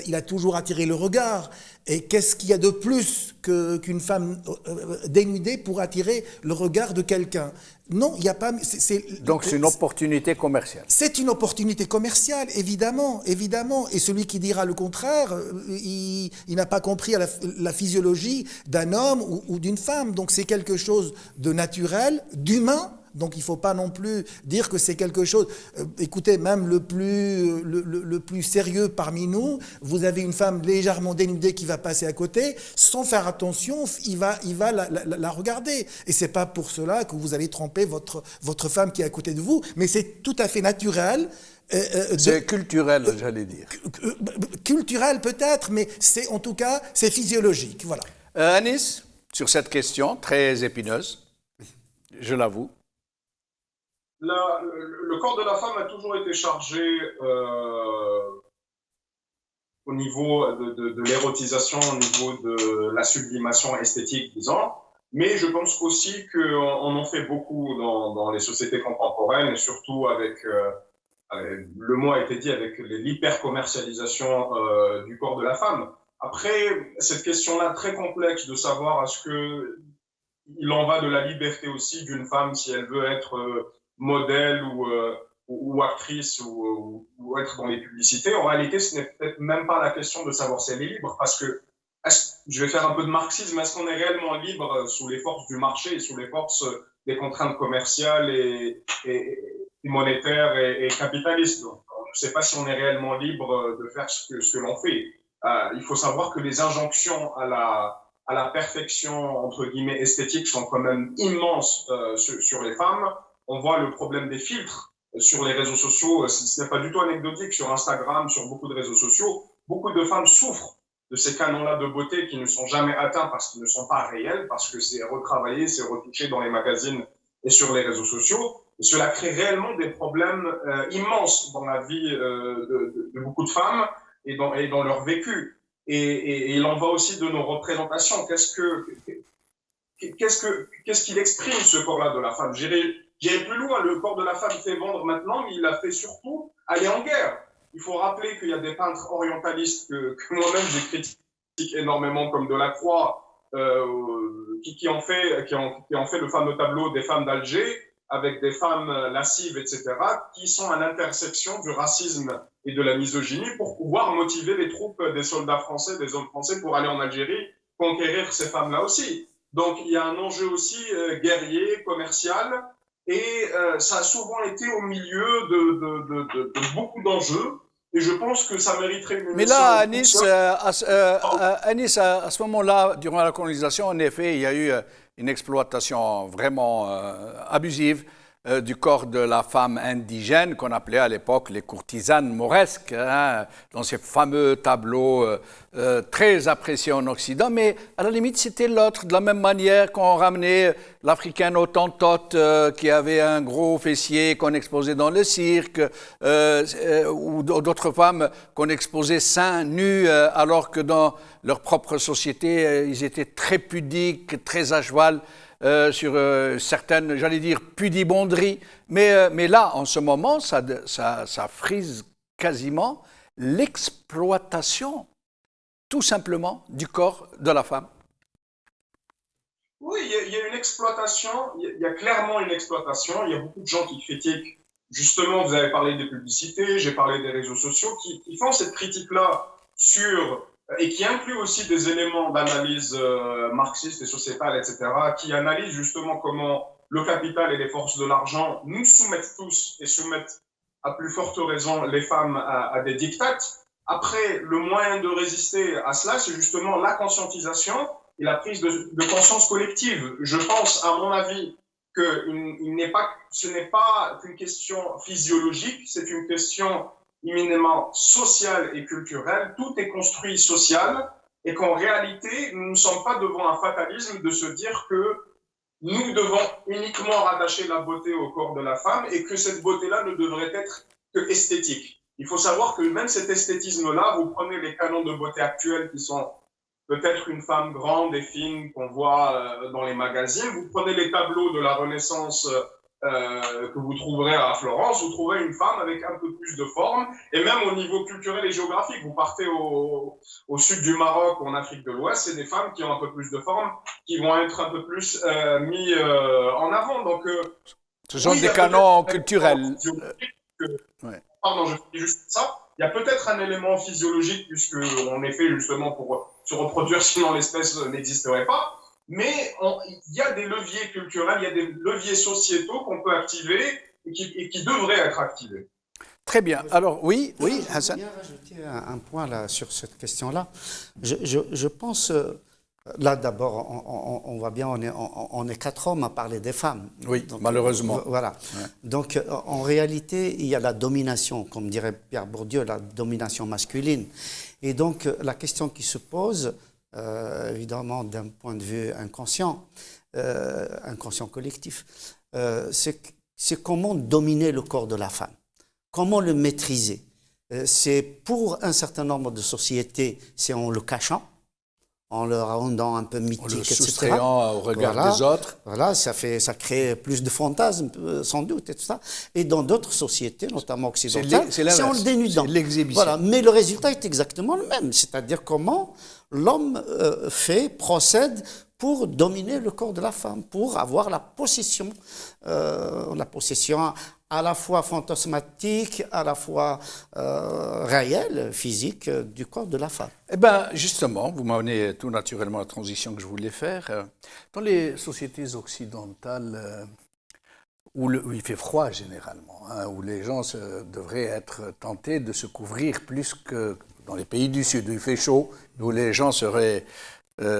il a toujours attiré le regard. Et qu'est-ce qu'il y a de plus qu'une femme dénudée pour attirer le regard de quelqu'un? Non, il n'y a pas...
Donc c'est une opportunité commerciale.
C'est une opportunité commerciale, évidemment, évidemment. Et celui qui dira le contraire, il n'a pas compris la physiologie d'un homme ou d'une femme. Donc c'est quelque chose de naturel, d'humain, Donc il ne faut pas non plus dire que c'est quelque chose... écoutez, même le plus sérieux parmi nous, vous avez une femme légèrement dénudée qui va passer à côté, sans faire attention, il va la regarder. Et ce n'est pas pour cela que vous allez tromper votre femme qui est à côté de vous, mais c'est tout à fait naturel.
C'est culturel, j'allais dire.
Culturel peut-être, mais c'est en tout cas, c'est physiologique. Voilà.
Anis, sur cette question très épineuse, je l'avoue.
Le corps de la femme a toujours été chargé au niveau de l'érotisation, au niveau de la sublimation esthétique, disons. Mais je pense aussi qu'on en fait beaucoup dans les sociétés contemporaines, et surtout avec... le mot a été dit avec l'hyper-commercialisation du corps de la femme. Après, cette question-là très complexe de savoir est-ce qu'il en va de la liberté aussi d'une femme si elle veut être modèle ou actrice ou être dans les publicités. En réalité, ce n'est peut-être même pas la question de savoir si elle est libre, parce que, je vais faire un peu de marxisme, est-ce qu'on est réellement libre sous les forces du marché et sous les forces des contraintes commerciales et monétaire et capitaliste. Donc, on ne sait pas si on est réellement libre de faire ce que l'on fait. Il faut savoir que les injonctions à la perfection, entre guillemets, esthétique sont quand même immenses sur les femmes. On voit le problème des filtres sur les réseaux sociaux. Ce n'est pas du tout anecdotique. Sur Instagram, sur beaucoup de réseaux sociaux, beaucoup de femmes souffrent de ces canons-là de beauté qui ne sont jamais atteints parce qu'ils ne sont pas réels, parce que c'est retravaillé, c'est retouché dans les magazines et sur les réseaux sociaux. Et cela crée réellement des problèmes immenses dans la vie de beaucoup de femmes et dans leur vécu. Et il en va aussi de nos représentations. Qu'est-ce qu'il exprime, ce corps-là de la femme? J'irai plus loin. Le corps de la femme fait vendre maintenant, mais il a fait surtout aller en guerre. Il faut rappeler qu'il y a des peintres orientalistes que moi-même j'ai critiqué énormément, comme Delacroix, qui ont fait le fameux tableau des femmes d'Alger, avec des femmes lascives, etc., qui sont à l'intersection du racisme et de la misogynie pour pouvoir motiver les troupes des soldats français, des hommes français pour aller en Algérie, conquérir ces femmes-là aussi. Donc il y a un enjeu aussi guerrier, commercial, et ça a souvent été au milieu de beaucoup d'enjeux. Et je pense que ça mériterait une émission.
Mais là, Anis, à ce moment-là, durant la colonisation, en effet, il y a eu une exploitation vraiment abusive du corps de la femme indigène qu'on appelait à l'époque les courtisanes mauresques, hein, dans ces fameux tableaux très appréciés en Occident, mais à la limite c'était l'autre, de la même manière qu'on ramenait l'Africaine Hottentote qui avait un gros fessier qu'on exposait dans le cirque, ou d'autres femmes qu'on exposait seins nus, alors que dans leur propre société ils étaient très pudiques, très à cheval sur certaines, j'allais dire, pudibonderies. Mais là, en ce moment, ça frise quasiment l'exploitation, tout simplement, du corps de la femme.
Oui, il y a une exploitation, il y a clairement une exploitation. Il y a beaucoup de gens qui critiquent, justement, vous avez parlé des publicités, j'ai parlé des réseaux sociaux, qui font cette critique-là sur... et qui inclut aussi des éléments d'analyse marxiste et sociétale, etc., qui analysent justement comment le capital et les forces de l'argent nous soumettent tous et soumettent à plus forte raison les femmes à des dictates. Après, le moyen de résister à cela, c'est justement la conscientisation et la prise de conscience collective. Je pense, à mon avis, que ce n'est pas qu'une question physiologique, c'est une question éminemment social et culturel, tout est construit social, et qu'en réalité, nous ne sommes pas devant un fatalisme de se dire que nous devons uniquement rattacher la beauté au corps de la femme et que cette beauté-là ne devrait être que esthétique. Il faut savoir que même cet esthétisme-là, vous prenez les canons de beauté actuels qui sont peut-être une femme grande et fine qu'on voit dans les magazines, vous prenez les tableaux de la Renaissance que vous trouverez à Florence, vous trouverez une femme avec un peu plus de forme, et même au niveau culturel et géographique, vous partez au sud du Maroc, en Afrique de l'Ouest, c'est des femmes qui ont un peu plus de forme, qui vont être un peu plus mis en avant. Donc,
ce sont des canons culturels.
Pardon, je dis juste ça. Il y a peut-être un élément physiologique, puisqu'on est fait justement pour se reproduire, sinon l'espèce n'existerait pas. mais il y a des leviers culturels, il y a des leviers sociétaux qu'on peut activer et qui devraient être activés.
Très bien. Alors, oui, Hassan.
Je voudrais rajouter un point là, sur cette question-là. Je pense, là d'abord, on voit bien, on est 4 hommes à parler des femmes.
Oui,
donc,
malheureusement.
Voilà.
Ouais.
Donc, en réalité, il y a la domination, comme dirait Pierre Bourdieu, la domination masculine. Et donc, la question qui se pose, évidemment, d'un point de vue inconscient collectif, c'est comment dominer le corps de la femme. Comment le maîtriser? C'est pour un certain nombre de sociétés, c'est en le cachant, en le rendant un peu mythique,
en le
etc.
soustrayant au regard des autres.
Voilà, ça crée plus de fantasmes, sans doute, et tout ça. Et dans d'autres sociétés, notamment occidentales, c'est en le dénudant.
C'est l'exhibition.
Voilà, mais le résultat est exactement le même. C'est-à-dire comment l'homme procède pour dominer le corps de la femme, pour avoir la possession à la fois fantasmatique, à la fois réelle, physique, du corps de la femme.
Eh bien, justement, vous m'amenez tout naturellement à la transition que je voulais faire. Dans les sociétés occidentales, où il fait froid généralement, où les gens devraient être tentés de se couvrir plus que dans les pays du Sud, où il fait chaud, où les gens seraient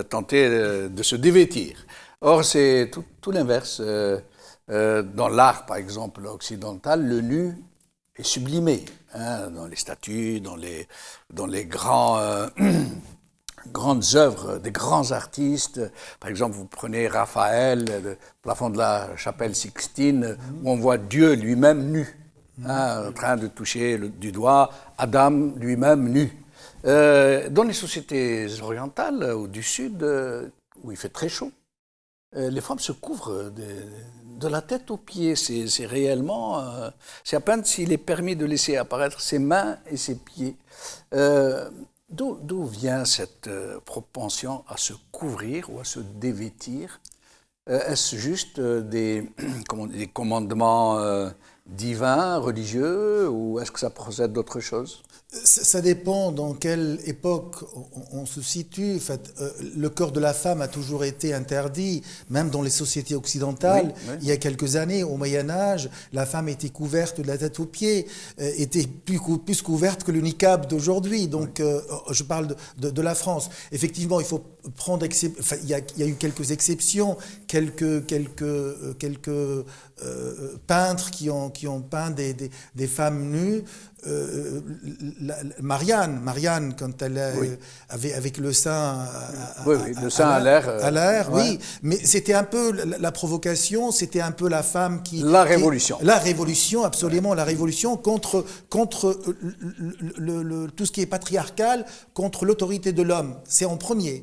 tentés de se dévêtir. Or, c'est tout l'inverse. Dans l'art, par exemple, occidental, le nu est sublimé, dans les statues, dans les grandes œuvres des grands artistes. Par exemple, vous prenez Raphaël, le plafond de la chapelle Sixtine, où on voit Dieu lui-même nu, en train de toucher du doigt Adam lui-même nu. Dans les sociétés orientales ou du Sud, où il fait très chaud, les femmes se couvrent de la tête aux pieds. C'est réellement... c'est à peine s'il est permis de laisser apparaître ses mains et ses pieds. D'où vient cette propension à se couvrir ou à se dévêtir? Est-ce juste des commandements divins, religieux, ou est-ce que ça procède d'autre chose?
Ça dépend dans quelle époque on se situe. En fait, le corps de la femme a toujours été interdit, même dans les sociétés occidentales. Oui. Il y a quelques années, au Moyen-Âge, la femme était couverte de la tête aux pieds, était plus couverte que le niqab d'aujourd'hui. Donc, je parle de la France. Effectivement, il faut prendre il y a eu quelques exceptions, quelques peintres qui ont peint des femmes nues. Marianne, quand elle avait avec le sein
le sein à l'air,
oui, mais c'était un peu la provocation, c'était un peu la femme qui...
La révolution.
La révolution, absolument, la révolution contre tout ce qui est patriarcal, contre l'autorité de l'homme, c'est en premier.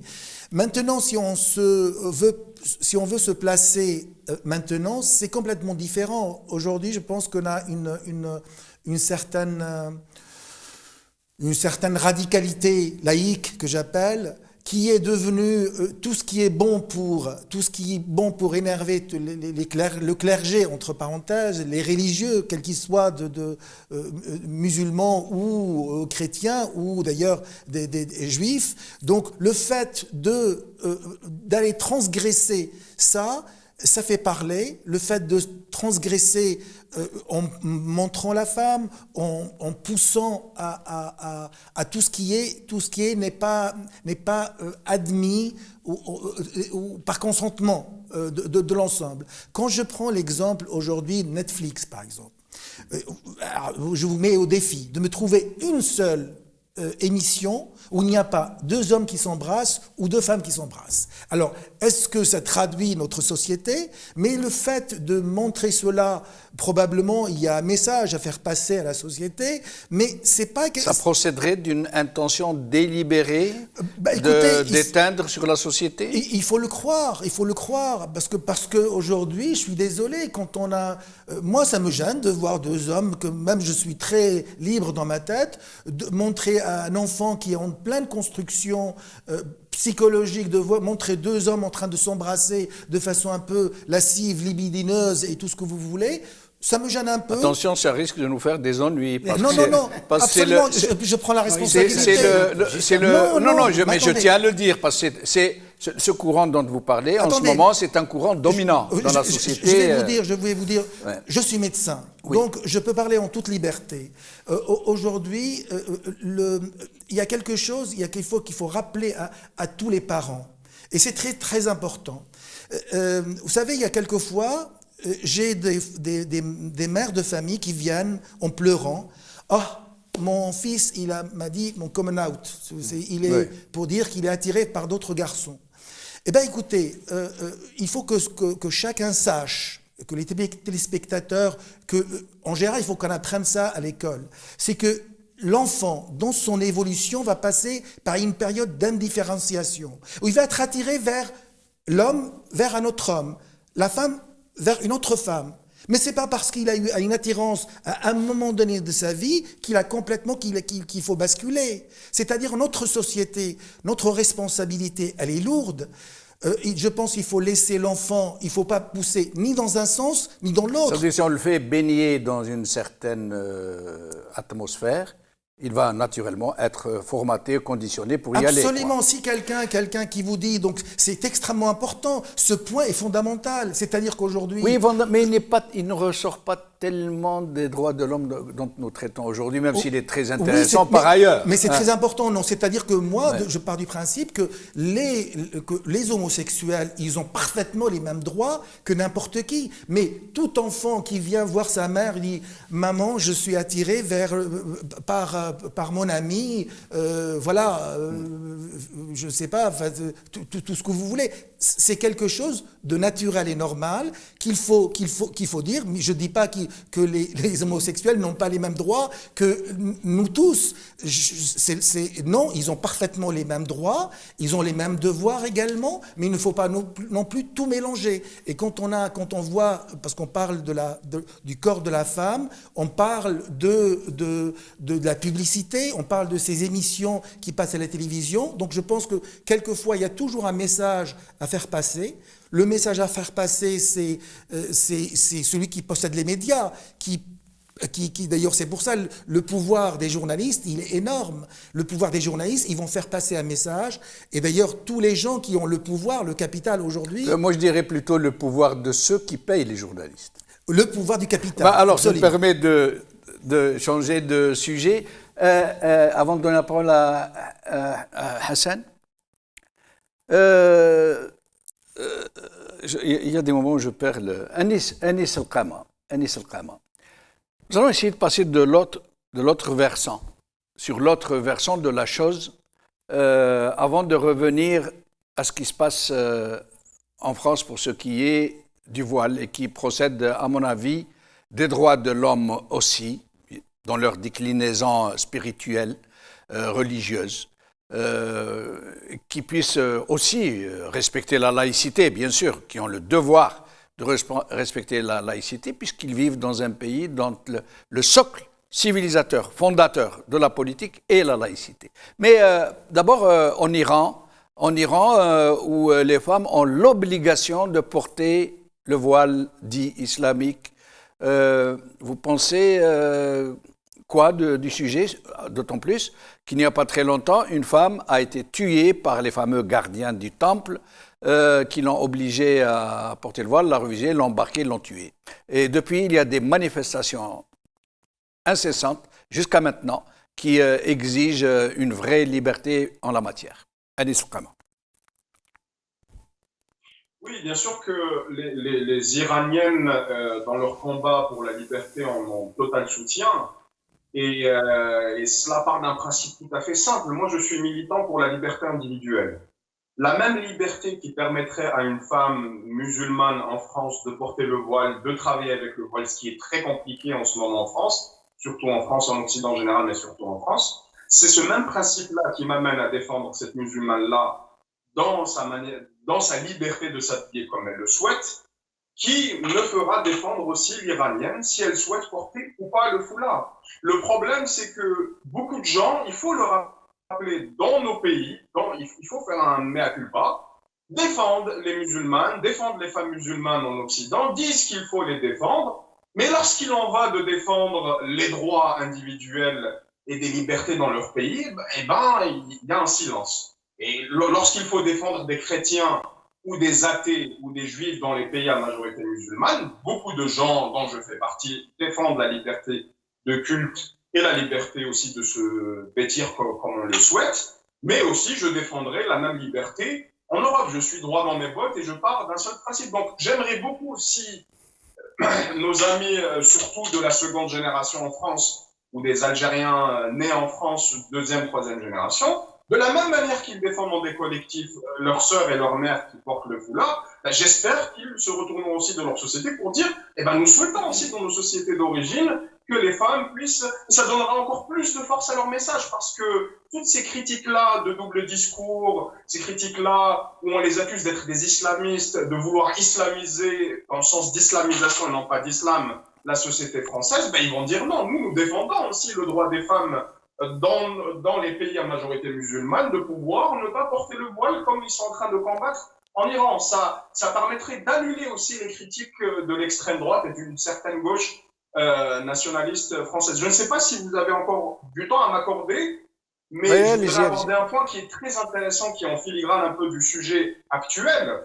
Maintenant, si on veut se placer maintenant, c'est complètement différent. Aujourd'hui, je pense qu'on a une certaine radicalité laïque que j'appelle, qui est devenue tout ce qui est bon pour énerver le clergé, entre parenthèses, les religieux, quels qu'ils soient, musulmans ou chrétiens, ou d'ailleurs des juifs. Donc le fait d'aller transgresser ça fait parler. Le fait de transgresser en montrant la femme, en poussant à tout ce qui est n'est pas admis ou par consentement de l'ensemble. Quand je prends l'exemple aujourd'hui de Netflix, par exemple, je vous mets au défi de me trouver une seule émission où il n'y a pas 2 hommes qui s'embrassent ou 2 femmes qui s'embrassent. Alors, est-ce que ça traduit notre société? Mais le fait de montrer cela, probablement, il y a un message à faire passer à la société, mais c'est pas que...
Ça procéderait d'une intention délibérée d'éteindre sur la société?
Il faut le croire, parce que aujourd'hui, je suis désolé, quand on a... moi, ça me gêne de voir 2 hommes, que même je suis très libre dans ma tête, de montrer à un enfant qui est en pleine construction psychologique, de montrer 2 hommes en train de s'embrasser de façon un peu lascive, libidineuse et tout ce que vous voulez. Ça me gêne un peu.
Attention, ça risque de nous faire des ennuis.
Non, absolument, je prends la responsabilité.
Mais je tiens à le dire, parce que c'est ce courant dont vous parlez, en ce moment, c'est un courant dominant dans la société.
Je vais vous dire, je suis médecin, donc je peux parler en toute liberté. Aujourd'hui, il y a quelque chose qu'il faut rappeler à tous les parents, et c'est très, très important. Vous savez, il y a quelquefois... J'ai des mères de famille qui viennent en pleurant. « Ah, mon fils, m'a dit mon coming out. Pour dire qu'il est attiré par d'autres garçons. » Eh bien, écoutez, il faut que chacun sache, que les téléspectateurs, en général, il faut qu'on apprenne ça à l'école. C'est que l'enfant, dans son évolution, va passer par une période d'indifférenciation, où il va être attiré vers l'homme, vers un autre homme, la femme vers une autre femme. Mais ce n'est pas parce qu'il a eu une attirance à un moment donné de sa vie qu'il faut basculer. C'est-à-dire notre société, notre responsabilité, elle est lourde. Je pense qu'il faut laisser l'enfant, il ne faut pas pousser ni dans un sens, ni dans l'autre.
C'est-à-dire si on le fait baigner dans une certaine atmosphère, il va naturellement être formaté, conditionné pour y aller.
Absolument. Si quelqu'un qui vous dit, donc c'est extrêmement important, ce point est fondamental. C'est-à-dire qu'aujourd'hui...
Oui, mais il ne ressort pas tellement des droits de l'homme dont nous traitons aujourd'hui, même s'il est très intéressant par ailleurs.
Mais c'est très important, non. C'est-à-dire que moi, je pars du principe que les homosexuels, ils ont parfaitement les mêmes droits que n'importe qui. Mais tout enfant qui vient voir sa mère dit « Maman, je suis attiré par mon ami, je ne sais pas, tout ce que vous voulez. » C'est quelque chose de naturel et normal qu'il faut dire. Je ne dis pas que les homosexuels n'ont pas les mêmes droits que nous tous. Non, ils ont parfaitement les mêmes droits, ils ont les mêmes devoirs également, mais il ne faut pas non plus tout mélanger. Et quand on voit, parce qu'on parle du corps de la femme, on parle de la publicité, on parle de ces émissions qui passent à la télévision. Donc je pense que quelquefois, il y a toujours un message à faire passer. Le message à faire passer, c'est celui qui possède les médias, qui d'ailleurs, c'est pour ça le pouvoir des journalistes, il est énorme. Le pouvoir des journalistes, ils vont faire passer un message. Et d'ailleurs, tous les gens qui ont le pouvoir, le capital aujourd'hui...
moi, je dirais plutôt le pouvoir de ceux qui payent les journalistes.
Le pouvoir du capital.
Alors, ça me permet de changer de sujet. Avant de donner la parole à Hassan, il y a des moments où je perds le... Anis al-Qama. Nous allons essayer de passer de l'autre versant, sur l'autre versant de la chose, avant de revenir à ce qui se passe en France pour ce qui est du voile et qui procède, à mon avis, des droits de l'homme aussi, dans leur déclinaison spirituelle, religieuse. Qui puissent aussi respecter la laïcité, bien sûr, qui ont le devoir de respecter la laïcité, puisqu'ils vivent dans un pays dont le socle civilisateur, fondateur de la politique est la laïcité. Mais d'abord, en Iran, où les femmes ont l'obligation de porter le voile dit islamique. Vous pensez quoi du sujet, d'autant plus qu'il n'y a pas très longtemps, une femme a été tuée par les fameux gardiens du temple qui l'ont obligée à porter le voile, l'a révisé, l'ont embarquée, l'ont tuée. Et depuis, il y a des manifestations incessantes, jusqu'à maintenant, qui exigent une vraie liberté en la matière. Anis al-Qama.
Oui, bien sûr que les Iraniennes, dans leur combat pour la liberté, en ont total soutien. Et cela part d'un principe tout à fait simple. Moi, je suis militant pour la liberté individuelle. La même liberté qui permettrait à une femme musulmane en France de porter le voile, de travailler avec le voile, ce qui est très compliqué en ce moment en France, surtout en France, en Occident en général, mais surtout en France, c'est ce même principe-là qui m'amène à défendre cette musulmane-là dans sa liberté de s'habiller comme elle le souhaite, qui me fera défendre aussi l'Iranienne si elle souhaite porter ou pas le foulard. Le problème, c'est que beaucoup de gens, il faut le rappeler, dans nos pays, il faut faire un mea culpa, défendent les musulmanes, défendent les femmes musulmanes en Occident, disent qu'il faut les défendre, Mais lorsqu'il en va de défendre les droits individuels et des libertés dans leur pays, eh ben, il y a un silence. Et lorsqu'il faut défendre des chrétiens ou des athées ou des juifs dans les pays à majorité musulmane, beaucoup de gens dont je fais partie défendent la liberté de culte et la liberté aussi de se vêtir comme on le souhaite, mais aussi je défendrai la même liberté en Europe. Je suis droit dans mes bottes et je pars d'un seul principe. Donc j'aimerais beaucoup aussi nos amis, surtout de la seconde génération en France, ou des Algériens nés en France, deuxième, troisième génération, de la même manière qu'ils défendent dans des collectifs leurs sœurs et leurs mères qui portent le foulard, j'espère qu'ils se retourneront aussi de leur société pour dire, nous souhaitons aussi dans nos sociétés d'origine que les femmes puissent, ça donnera encore plus de force à leur message, parce que toutes ces critiques-là de double discours, ces critiques-là où on les accuse d'être des islamistes, de vouloir islamiser, dans le sens d'islamisation et non pas d'islam, la société française, ils vont dire non, nous défendons aussi le droit des femmes dans les pays à majorité musulmane de pouvoir ne pas porter le voile comme ils sont en train de combattre en Iran. Ça permettrait d'annuler aussi les critiques de l'extrême droite et d'une certaine gauche nationaliste française. Je ne sais pas si vous avez encore du temps à m'accorder, mais je voudrais aborder un point qui est très intéressant, qui est en filigrane un peu du sujet actuel.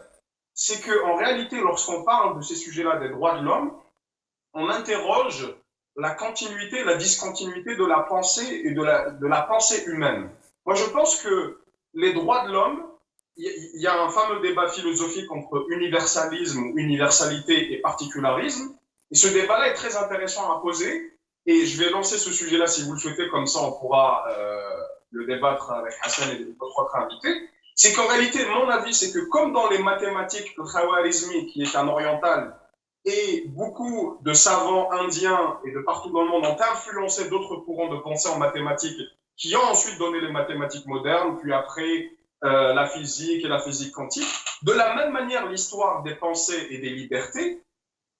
C'est qu'en réalité, lorsqu'on parle de ces sujets-là des droits de l'homme, on interroge la continuité, la discontinuité de la pensée et de la pensée humaine. Moi, je pense que les droits de l'homme, il y a un fameux débat philosophique entre universalisme ou universalité et particularisme. Et ce débat-là est très intéressant à poser. Et je vais lancer ce sujet-là si vous le souhaitez, comme ça on pourra le débattre avec Hassan et notre autre invité. C'est qu'en réalité, mon avis, c'est que comme dans les mathématiques, le Khwarizmi, qui est un oriental, et beaucoup de savants indiens et de partout dans le monde ont influencé d'autres courants de pensée en mathématiques qui ont ensuite donné les mathématiques modernes, puis après la physique et la physique quantique. De la même manière, l'histoire des pensées et des libertés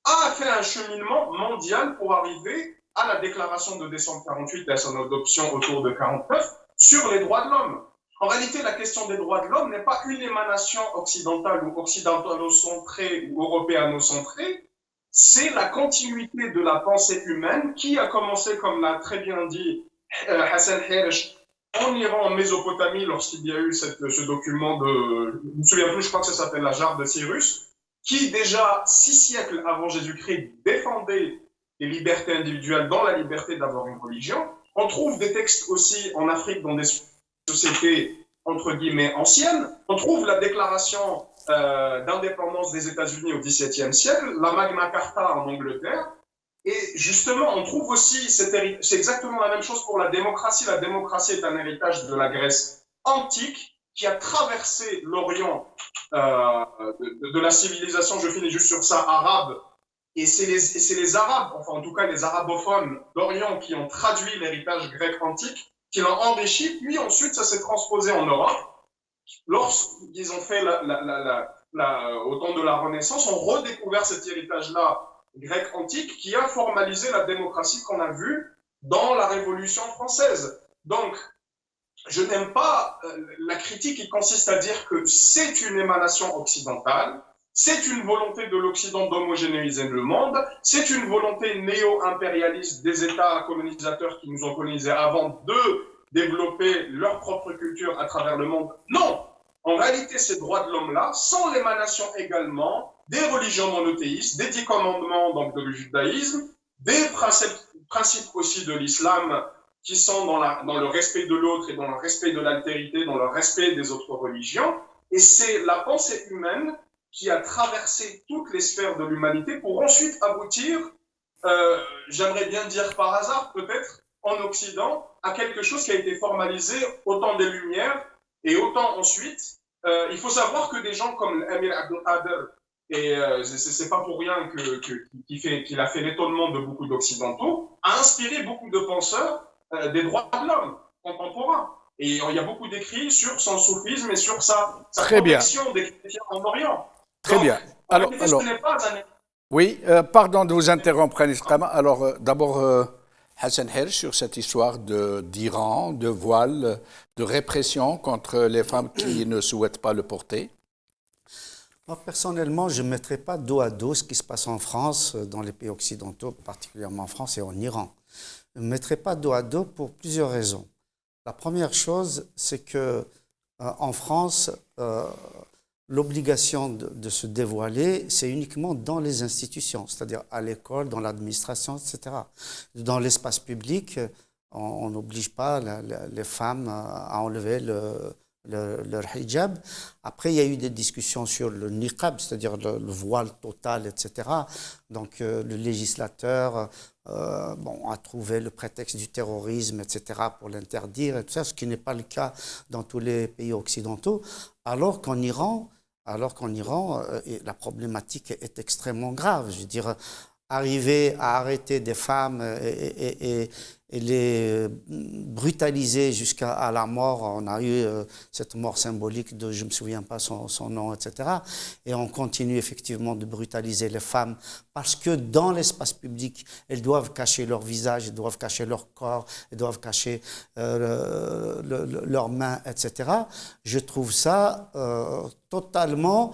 a fait un cheminement mondial pour arriver à la déclaration de décembre 48 et à son adoption autour de 49 sur les droits de l'homme. En réalité, la question des droits de l'homme n'est pas une émanation occidentale ou occidentalo-centrée ou européano-centrée, c'est la continuité de la pensée humaine qui a commencé, comme l'a très bien dit Hassan Hirsch, en Iran, en Mésopotamie, lorsqu'il y a eu ce document de, je ne me souviens plus, je crois que ça s'appelle la Jarre de Cyrus, qui déjà 6 siècles avant Jésus-Christ défendait les libertés individuelles dans la liberté d'avoir une religion. On trouve des textes aussi en Afrique dans des sociétés entre guillemets anciennes. On trouve la déclaration d'indépendance des États-Unis au XVIIe siècle, la Magna Carta en Angleterre. Et justement, on trouve aussi, c'est exactement la même chose pour la démocratie. La démocratie est un héritage de la Grèce antique qui a traversé l'Orient de la civilisation, je finis juste sur ça, arabe. Et c'est les Arabes, enfin en tout cas les arabophones d'Orient qui ont traduit l'héritage grec antique, qui l'ont enrichi, puis ensuite ça s'est transposé en Europe. Lorsqu'ils ont fait au temps de la Renaissance, on redécouvert cet héritage-là grec antique qui a formalisé la démocratie qu'on a vue dans la Révolution française. Donc, je n'aime pas la critique qui consiste à dire que c'est une émanation occidentale, c'est une volonté de l'Occident d'homogénéiser le monde, c'est une volonté néo-impérialiste des États colonisateurs qui nous ont colonisés avant de développer leur propre culture à travers le monde. Non! En réalité, ces droits de l'homme-là sont l'émanation également des religions monothéistes, des 10 commandements donc de le judaïsme, des principes aussi de l'islam qui sont dans le respect de l'autre et dans le respect de l'altérité, dans le respect des autres religions. Et c'est la pensée humaine qui a traversé toutes les sphères de l'humanité pour ensuite aboutir, j'aimerais bien dire par hasard peut-être, en Occident, à quelque chose qui a été formalisé au temps des Lumières et autant ensuite. Il faut savoir que des gens comme Amir Abdelkader, et c'est pas pour rien qu'il a fait l'étonnement de beaucoup d'Occidentaux, a inspiré beaucoup de penseurs des droits de l'homme contemporains. Et il y a beaucoup d'écrits sur son soufisme et sur sa conviction des chrétiens en Orient.
Très donc, bien. Alors, oui, pardon de vous interrompre un instant. Alors, d'abord, Hassan Hirsch sur cette histoire d'Iran, de voile, de répression contre les femmes qui ne souhaitent pas le porter.
Moi, personnellement, je ne mettrais pas dos à dos ce qui se passe en France, dans les pays occidentaux, particulièrement en France et en Iran. Je ne mettrais pas dos à dos pour plusieurs raisons. La première chose, c'est que en France, l'obligation de se dévoiler, c'est uniquement dans les institutions, c'est-à-dire à l'école, dans l'administration, etc. Dans l'espace public, on n'oblige pas les femmes à enlever leur hijab. Après, il y a eu des discussions sur le niqab, c'est-à-dire le voile total, etc. Donc, le législateur a trouvé le prétexte du terrorisme, etc., pour l'interdire, et tout ça, ce qui n'est pas le cas dans tous les pays occidentaux, alors qu'en Iran, la problématique est extrêmement grave. Je veux dire, arriver à arrêter des femmes et les brutaliser jusqu'à la mort. On a eu cette mort symbolique de, je ne me souviens pas son nom, etc. Et on continue effectivement de brutaliser les femmes parce que dans l'espace public, elles doivent cacher leur visage, elles doivent cacher leur corps, elles doivent cacher leurs mains, etc. Je trouve ça totalement,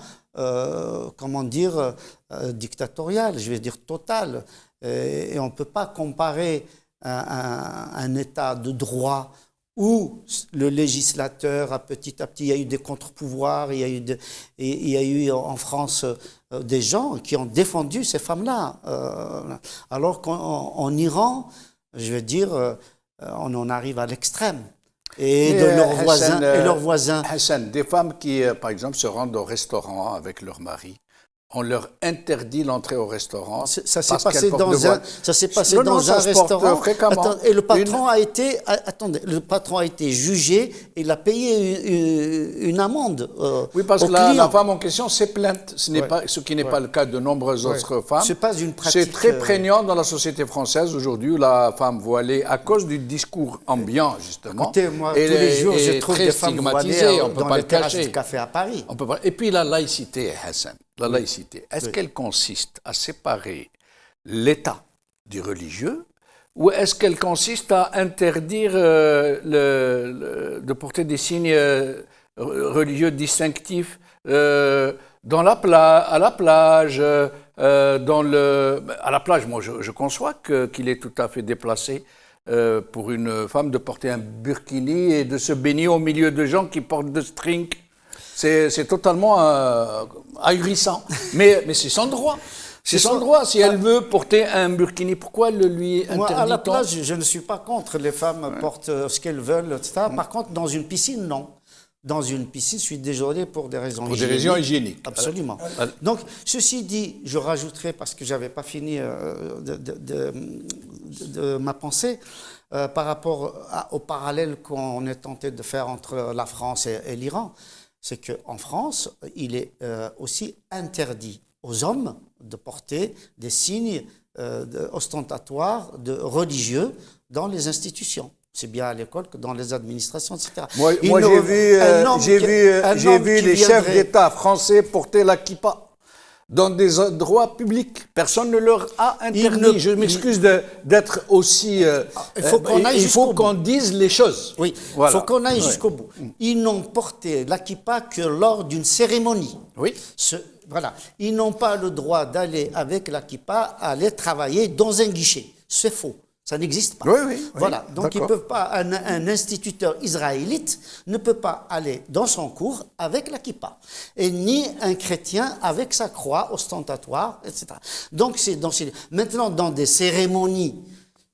dictatorial, je vais dire total. Et on ne peut pas comparer un état de droit où le législateur, à petit, il y a eu des contre-pouvoirs, il y a eu en France des gens qui ont défendu ces femmes-là. Alors qu'en Iran, je veux dire, on en arrive à l'extrême. Et leurs voisins.
Hassan, des femmes qui, par exemple, se rendent au restaurant avec leur mari, on leur interdit l'entrée au restaurant.
Ça s'est passé dans un restaurant. Et le patron a été jugé et il a payé une amende.
Oui, parce que la femme en question s'est plainte. Ce qui n'est pas le cas de nombreuses autres femmes. C'est très prégnant dans la société française aujourd'hui où la femme voilée, à cause du discours ambiant, justement,
écoutez, moi, tous les jours, je trouve des femmes voilées dans les terrasses de café à Paris.
Et puis la laïcité, Hassan. La laïcité, est-ce qu'elle consiste à séparer l'État du religieux ou est-ce qu'elle consiste à interdire de porter des signes religieux distinctifs à la plage, à la plage, moi je conçois qu'il est tout à fait déplacé pour une femme de porter un burkini et de se baigner au milieu de gens qui portent des strings. C'est totalement ahurissant. Mais c'est son droit. C'est son droit. Si elle veut porter un burkini, pourquoi le lui interdit-on?
Moi, à la plage, je ne suis pas contre. Les femmes portent ce qu'elles veulent, etc. Par contre, dans une piscine, non. Dans une piscine, je suis désolé pour des raisons hygiéniques.
Pour des raisons hygiéniques.
Absolument. Donc, ceci dit, je rajouterai, parce que je n'avais pas fini de ma pensée, par rapport au parallèle qu'on est tenté de faire entre la France et l'Iran, c'est qu'en France, il est aussi interdit aux hommes de porter des signes ostentatoires religieux dans les institutions. C'est bien à l'école que dans les administrations, etc.
Moi j'ai vu les chefs d'État français porter la kippa dans des endroits publics. Personne ne leur a interdit. Je m'excuse d'être aussi... il faut qu'on dise les choses.
Oui, il faut qu'on aille jusqu'au bout. Ils n'ont porté la kippa que lors d'une cérémonie.
Oui.
Voilà. Ils n'ont pas le droit d'aller avec la kippa aller travailler dans un guichet. C'est faux. Ça n'existe pas. Voilà. Donc, ils peuvent pas, un instituteur israélite ne peut pas aller dans son cours avec la kippa. Et ni un chrétien avec sa croix ostentatoire, etc. Donc, maintenant, dans des cérémonies,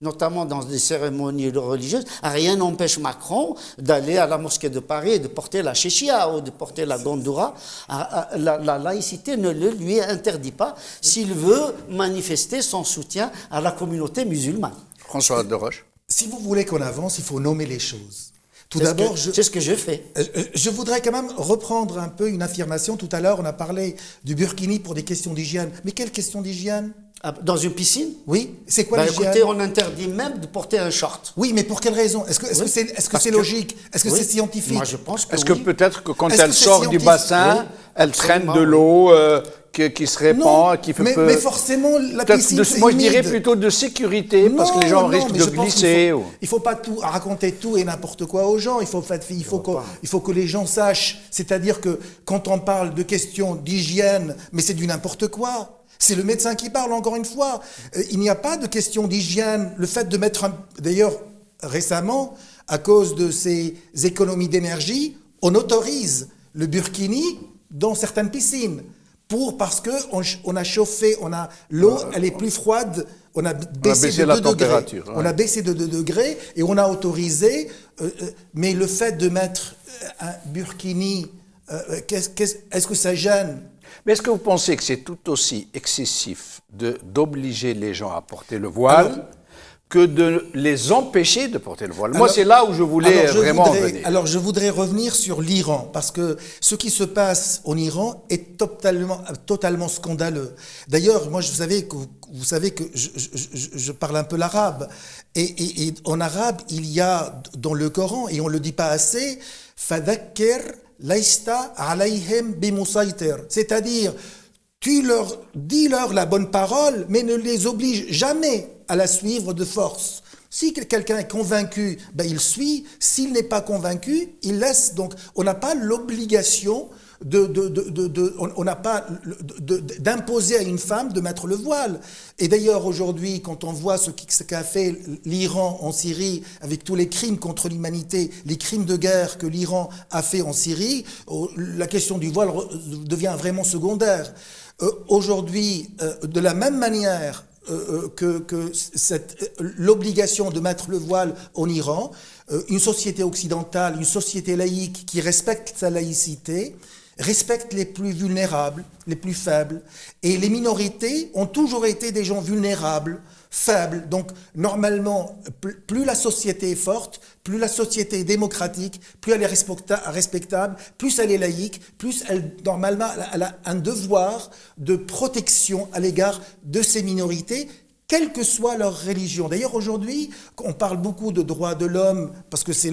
notamment dans des cérémonies religieuses, rien n'empêche Macron d'aller à la mosquée de Paris et de porter la chéchia ou de porter la gandoura. La laïcité ne le lui interdit pas s'il veut manifester son soutien à la communauté musulmane.
François Deroche.
Si vous voulez qu'on avance, il faut nommer les choses. Tout d'abord,
c'est ce que je fais.
Je voudrais quand même reprendre un peu une affirmation. Tout à l'heure, on a parlé du burkini pour des questions d'hygiène. Mais quelle question d'hygiène?
Dans une piscine?
Oui. C'est quoi l'hygiène?
Écoutez, on interdit même de porter un short.
Oui, mais pour quelle raison? Est-ce que c'est logique? Est-ce que c'est scientifique?
Moi, je pense que
Est-ce que peut-être que quand elle sort du bassin, elle traîne de l'eau qui se répand, qui fait
mais forcément, la piscine, c'est
moi, je dirais
humide.
plutôt de sécurité, parce que les gens risquent
mais
de
je pense
glisser.
Il ne faut pas tout, raconter tout et n'importe quoi aux gens. Il faut que les gens sachent. C'est-à-dire que quand on parle de questions d'hygiène, mais c'est du n'importe quoi. C'est le médecin qui parle, encore une fois. Il n'y a pas de question d'hygiène. Le fait de mettre D'ailleurs, récemment, à cause de ces économies d'énergie, on autorise le burkini dans certaines piscines. Parce qu'on a chauffé, l'eau, elle est plus froide, on a baissé de 2 degrés. Ouais. On a baissé de 2 degrés et on a autorisé, mais le fait de mettre un burkini, est-ce que ça gêne ?
Mais est-ce que vous pensez que c'est tout aussi excessif d'obliger les gens à porter le voile que de les empêcher de porter le voile? Moi, c'est là où je voulais vraiment venir.
Alors, je voudrais revenir sur l'Iran, parce que ce qui se passe en Iran est totalement scandaleux. D'ailleurs, moi, vous savez que je parle un peu l'arabe. Et en arabe, il y a dans le Coran, et on ne le dit pas assez, « Fadhakkir laista alayhim bimusaytir », c'est-à-dire, dis-leur la bonne parole, mais ne les oblige jamais à la suivre de force. Si quelqu'un est convaincu, il suit. S'il n'est pas convaincu, il laisse. Donc, on n'a pas l'obligation d'imposer à une femme de mettre le voile. Et d'ailleurs, aujourd'hui, quand on voit ce qu'a fait l'Iran en Syrie, avec tous les crimes contre l'humanité, les crimes de guerre que l'Iran a fait en Syrie, la question du voile devient vraiment secondaire. Aujourd'hui, de la même manière que l'obligation de mettre le voile en Iran, une société occidentale, une société laïque qui respecte sa laïcité, respecte les plus vulnérables, les plus faibles. Et les minorités ont toujours été des gens vulnérables, faibles. Donc, normalement, plus la société est forte, plus la société est démocratique, plus elle est respectable, plus elle est laïque, plus normalement, elle a un devoir de protection à l'égard de ces minorités, quelle que soit leur religion. D'ailleurs, aujourd'hui, on parle beaucoup de droits de l'homme, parce que c'est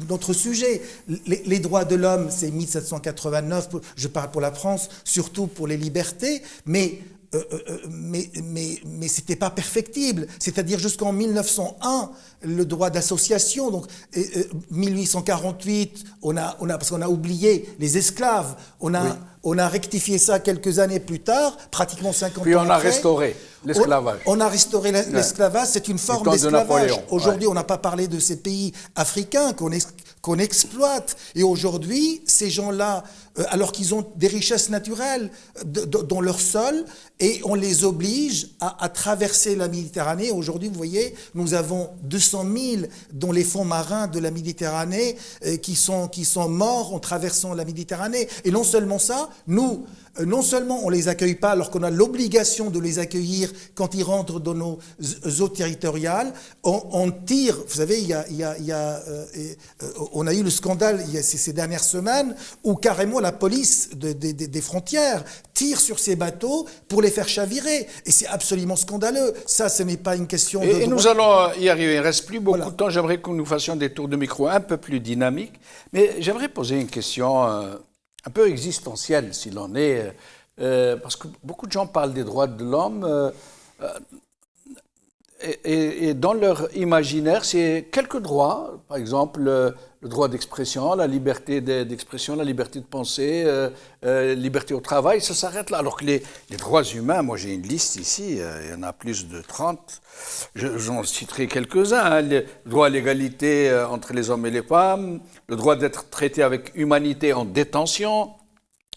notre sujet. Les droits de l'homme, c'est 1789, je parle pour la France, surtout pour les libertés, mais c'était pas perfectible. C'est-à-dire jusqu'en 1901, le droit d'association, donc 1848, parce qu'on a oublié les esclaves, on a rectifié ça quelques années plus tard, pratiquement 50 ans après.
Puis on a restauré l'esclavage.
On a restauré l'esclavage, c'est une forme d'esclavage. Aujourd'hui, on n'a pas parlé de ces pays africains qu'on exploite. Et aujourd'hui, ces gens-là, alors qu'ils ont des richesses naturelles dans leur sol, et on les oblige à traverser la Méditerranée. Aujourd'hui, vous voyez, nous avons 200 000 dans les fonds marins de la Méditerranée qui sont morts en traversant la Méditerranée. Et non seulement ça, nous, non seulement on ne les accueille pas alors qu'on a l'obligation de les accueillir quand ils rentrent dans nos eaux territoriales, on tire, vous savez, on a eu le scandale ces dernières semaines où carrément la police des frontières tire sur ces bateaux pour les faire chavirer. Et c'est absolument scandaleux. Ça, ce n'est pas une question de...
Et nous allons y arriver. Il ne reste plus beaucoup de temps. J'aimerais que nous fassions des tours de micro un peu plus dynamiques. Mais j'aimerais poser une question un peu existentielle, s'il en est. Parce que beaucoup de gens parlent des droits de l'homme. Et dans leur imaginaire, c'est quelques droits. Par exemple, le droit d'expression, la liberté d'expression, la liberté de penser, liberté au travail, ça s'arrête là. Alors que les droits humains, moi j'ai une liste ici, il y en a plus de 30, j'en citerai quelques-uns. Le droit à l'égalité entre les hommes et les femmes, le droit d'être traité avec humanité en détention,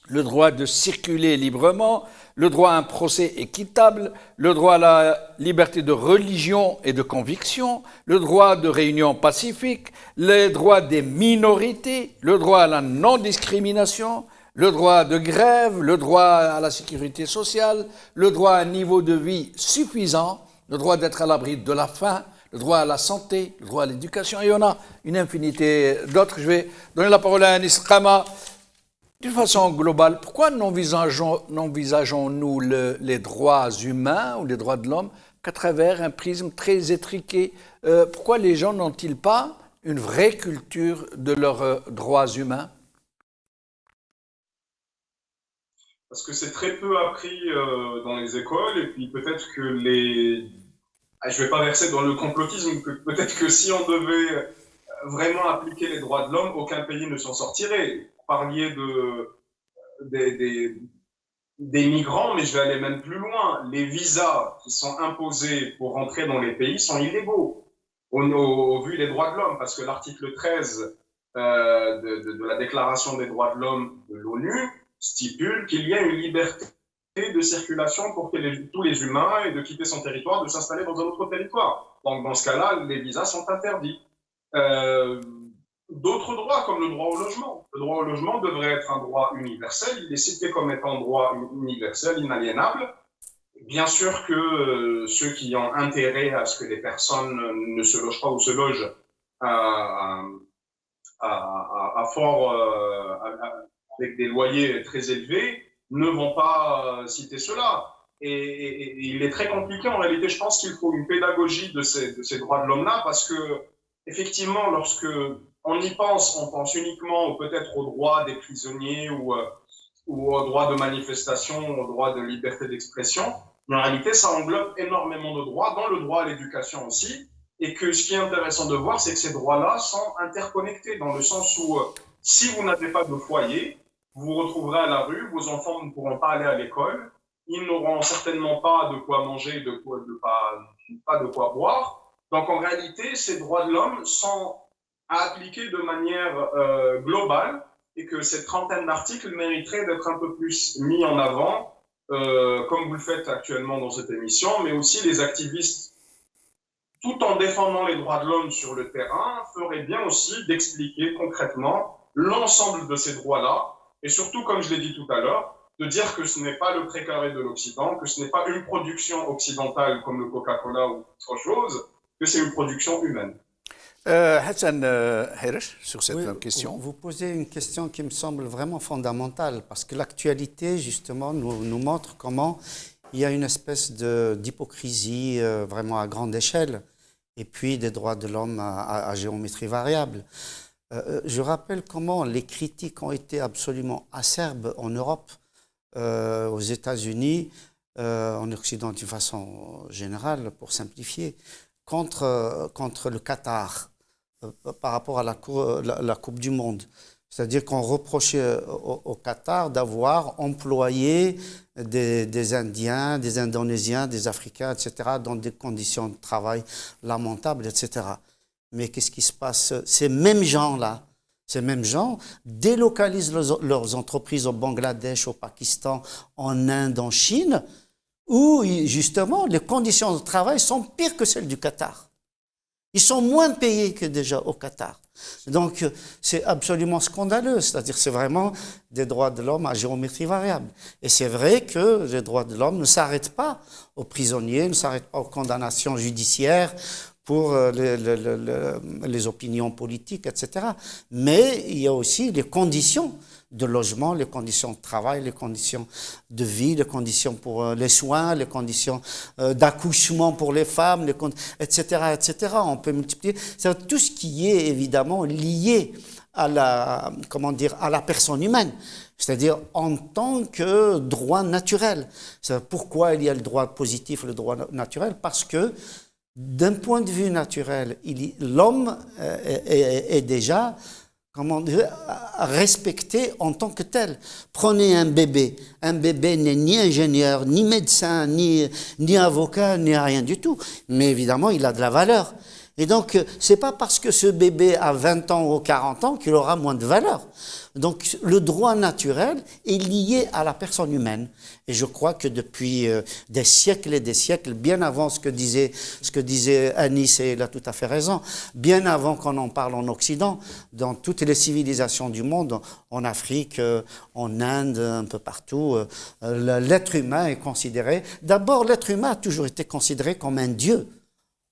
le droit de circuler librement, le droit à un procès équitable, le droit à la liberté de religion et de conviction, le droit de réunion pacifique, les droits des minorités, le droit à la non-discrimination, le droit de grève, le droit à la sécurité sociale, le droit à un niveau de vie suffisant, le droit d'être à l'abri de la faim, le droit à la santé, le droit à l'éducation, et il y en a une infinité d'autres. Je vais donner la parole à Anis Kama. D'une façon globale, pourquoi n'envisageons-nous les droits humains ou les droits de l'homme qu'à travers un prisme très étriqué? Pourquoi les gens n'ont-ils pas une vraie culture de leurs droits humains?
parce que c'est très peu appris dans les écoles, et puis peut-être que je vais pas verser dans le complotisme, peut-être que si on devait vraiment appliquer les droits de l'homme, aucun pays ne s'en sortirait. Vous parliez des migrants, mais je vais aller même plus loin. Les visas qui sont imposés pour rentrer dans les pays sont illégaux au vu des droits de l'homme, parce que l'article 13 de la Déclaration des droits de l'homme de l'ONU stipule qu'il y a une liberté de circulation pour tous les humains et de quitter son territoire, de s'installer dans un autre territoire. Donc dans ce cas-là, les visas sont interdits. D'autres droits, comme le droit au logement. Le droit au logement devrait être un droit universel. Il est cité comme étant droit universel, inaliénable. Bien sûr que ceux qui ont intérêt à ce que les personnes ne se logent pas ou se logent avec des loyers très élevés ne vont pas citer cela. Et il est très compliqué. En réalité, je pense qu'il faut une pédagogie de ces droits de l'homme-là, parce que effectivement, lorsque on y pense, on pense uniquement peut-être aux droits des prisonniers ou aux droits de manifestation, aux droits de liberté d'expression. Mais en réalité, ça englobe énormément de droits, dont le droit à l'éducation aussi. Et que ce qui est intéressant de voir, c'est que ces droits-là sont interconnectés, dans le sens où si vous n'avez pas de foyer, vous vous retrouverez à la rue, vos enfants ne pourront pas aller à l'école, ils n'auront certainement pas de quoi manger, pas de quoi boire. Donc en réalité, ces droits de l'homme sont à appliquer de manière globale, et que cette trentaine d'articles mériterait d'être un peu plus mis en avant, comme vous le faites actuellement dans cette émission, mais aussi les activistes, tout en défendant les droits de l'homme sur le terrain, feraient bien aussi d'expliquer concrètement l'ensemble de ces droits-là, et surtout, comme je l'ai dit tout à l'heure, de dire que ce n'est pas le précaré de l'Occident, que ce n'est pas une production occidentale comme le Coca-Cola ou autre chose, que c'est une production humaine.
Hassan Hersh, sur cette question.
Vous posez une question qui me semble vraiment fondamentale, parce que l'actualité, justement, nous montre comment il y a une espèce d'hypocrisie vraiment à grande échelle, et puis des droits de l'homme à géométrie variable. Je rappelle comment les critiques ont été absolument acerbes en Europe, aux États-Unis, en Occident d'une façon générale, pour simplifier, contre le Qatar par rapport à la Coupe du Monde. C'est-à-dire qu'on reprochait au Qatar d'avoir employé des Indiens, des Indonésiens, des Africains, etc., dans des conditions de travail lamentables, etc. Mais qu'est-ce qui se passe? Ces mêmes gens-là, ces mêmes gens délocalisent leurs entreprises au Bangladesh, au Pakistan, en Inde, en Chine, où justement les conditions de travail sont pires que celles du Qatar. Ils sont moins payés que déjà au Qatar. Donc c'est absolument scandaleux, c'est-à-dire c'est vraiment des droits de l'homme à géométrie variable. Et c'est vrai que les droits de l'homme ne s'arrêtent pas aux prisonniers, ne s'arrêtent pas aux condamnations judiciaires pour les opinions politiques, etc. Mais il y a aussi les conditions de logement, les conditions de travail, les conditions de vie, les conditions pour les soins, les conditions d'accouchement pour les femmes, etc., etc. On peut multiplier. C'est tout ce qui est évidemment lié à la personne humaine, c'est-à-dire en tant que droit naturel. Pourquoi il y a le droit positif et le droit naturel? Parce que d'un point de vue naturel, l'homme est déjà respecté en tant que tel. Prenez un bébé. Un bébé n'est ni ingénieur, ni médecin, ni avocat, ni rien du tout. Mais évidemment, il a de la valeur. Et donc, c'est pas parce que ce bébé a 20 ans ou 40 ans qu'il aura moins de valeur. Donc, le droit naturel est lié à la personne humaine. Et je crois que depuis des siècles et des siècles, bien avant ce que disait Anis, et il a tout à fait raison, bien avant qu'on en parle en Occident, dans toutes les civilisations du monde, en Afrique, en Inde, un peu partout, l'être humain est considéré... D'abord, l'être humain a toujours été considéré comme un dieu.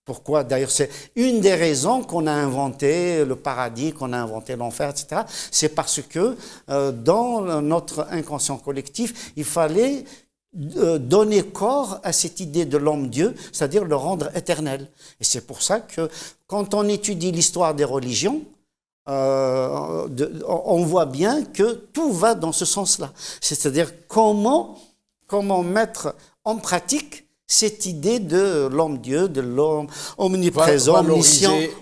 Pourquoi? D'ailleurs, c'est une des raisons qu'on a inventé le paradis, qu'on a inventé l'enfer, etc. C'est parce que dans notre inconscient collectif, il fallait donner corps à cette idée de l'homme-dieu, c'est-à-dire le rendre éternel. Et c'est pour ça que quand on étudie l'histoire des religions, on voit bien que tout va dans ce sens-là. C'est-à-dire comment mettre en pratique cette idée de l'homme-dieu, de l'homme omniprésent,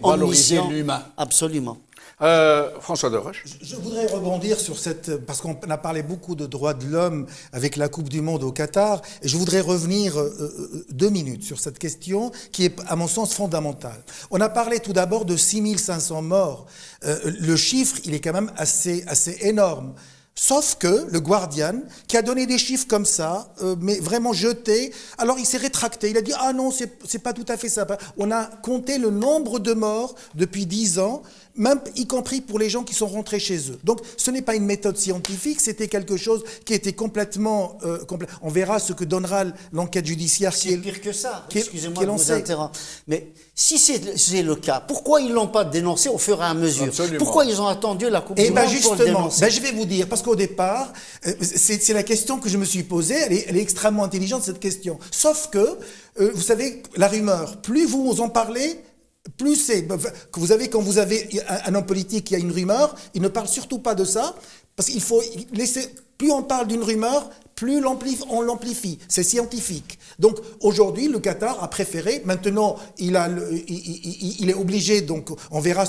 omniscient,
l'humain.
Absolument.
François Desroches.
Je voudrais rebondir sur parce qu'on a parlé beaucoup de droits de l'homme avec la Coupe du Monde au Qatar, et je voudrais revenir 2 minutes sur cette question qui est, à mon sens, fondamentale. On a parlé tout d'abord de 6500 morts. Le chiffre, il est quand même assez énorme. Sauf que le Guardian, qui a donné des chiffres comme ça, mais vraiment jetés, alors il s'est rétracté. Il a dit « Ah non, c'est pas tout à fait ça ». On a compté le nombre de morts depuis 10 ans, même y compris pour les gens qui sont rentrés chez eux. Donc ce n'est pas une méthode scientifique, c'était quelque chose qui était complètement... On verra ce que donnera l'enquête judiciaire.
C'est pire que ça, excusez-moi de vous interrompre. Mais si c'est le cas, pourquoi ils ne l'ont pas dénoncé au fur et à mesure?
Absolument.
Pourquoi ils ont attendu la Coupe du Monde pour le dénoncer?
Je vais vous dire, parce qu'au départ, c'est la question que je me suis posée, elle est extrêmement intelligente cette question. Sauf que, vous savez, la rumeur, plus vous en parlez, plus c'est que vous avez, quand vous avez un homme politique qui a une rumeur, il ne parle surtout pas de ça, parce qu'il faut laisser, plus on parle d'une rumeur, plus on l'amplifie. C'est scientifique. Donc aujourd'hui, le Qatar a préféré. Maintenant, il est obligé. Donc on verra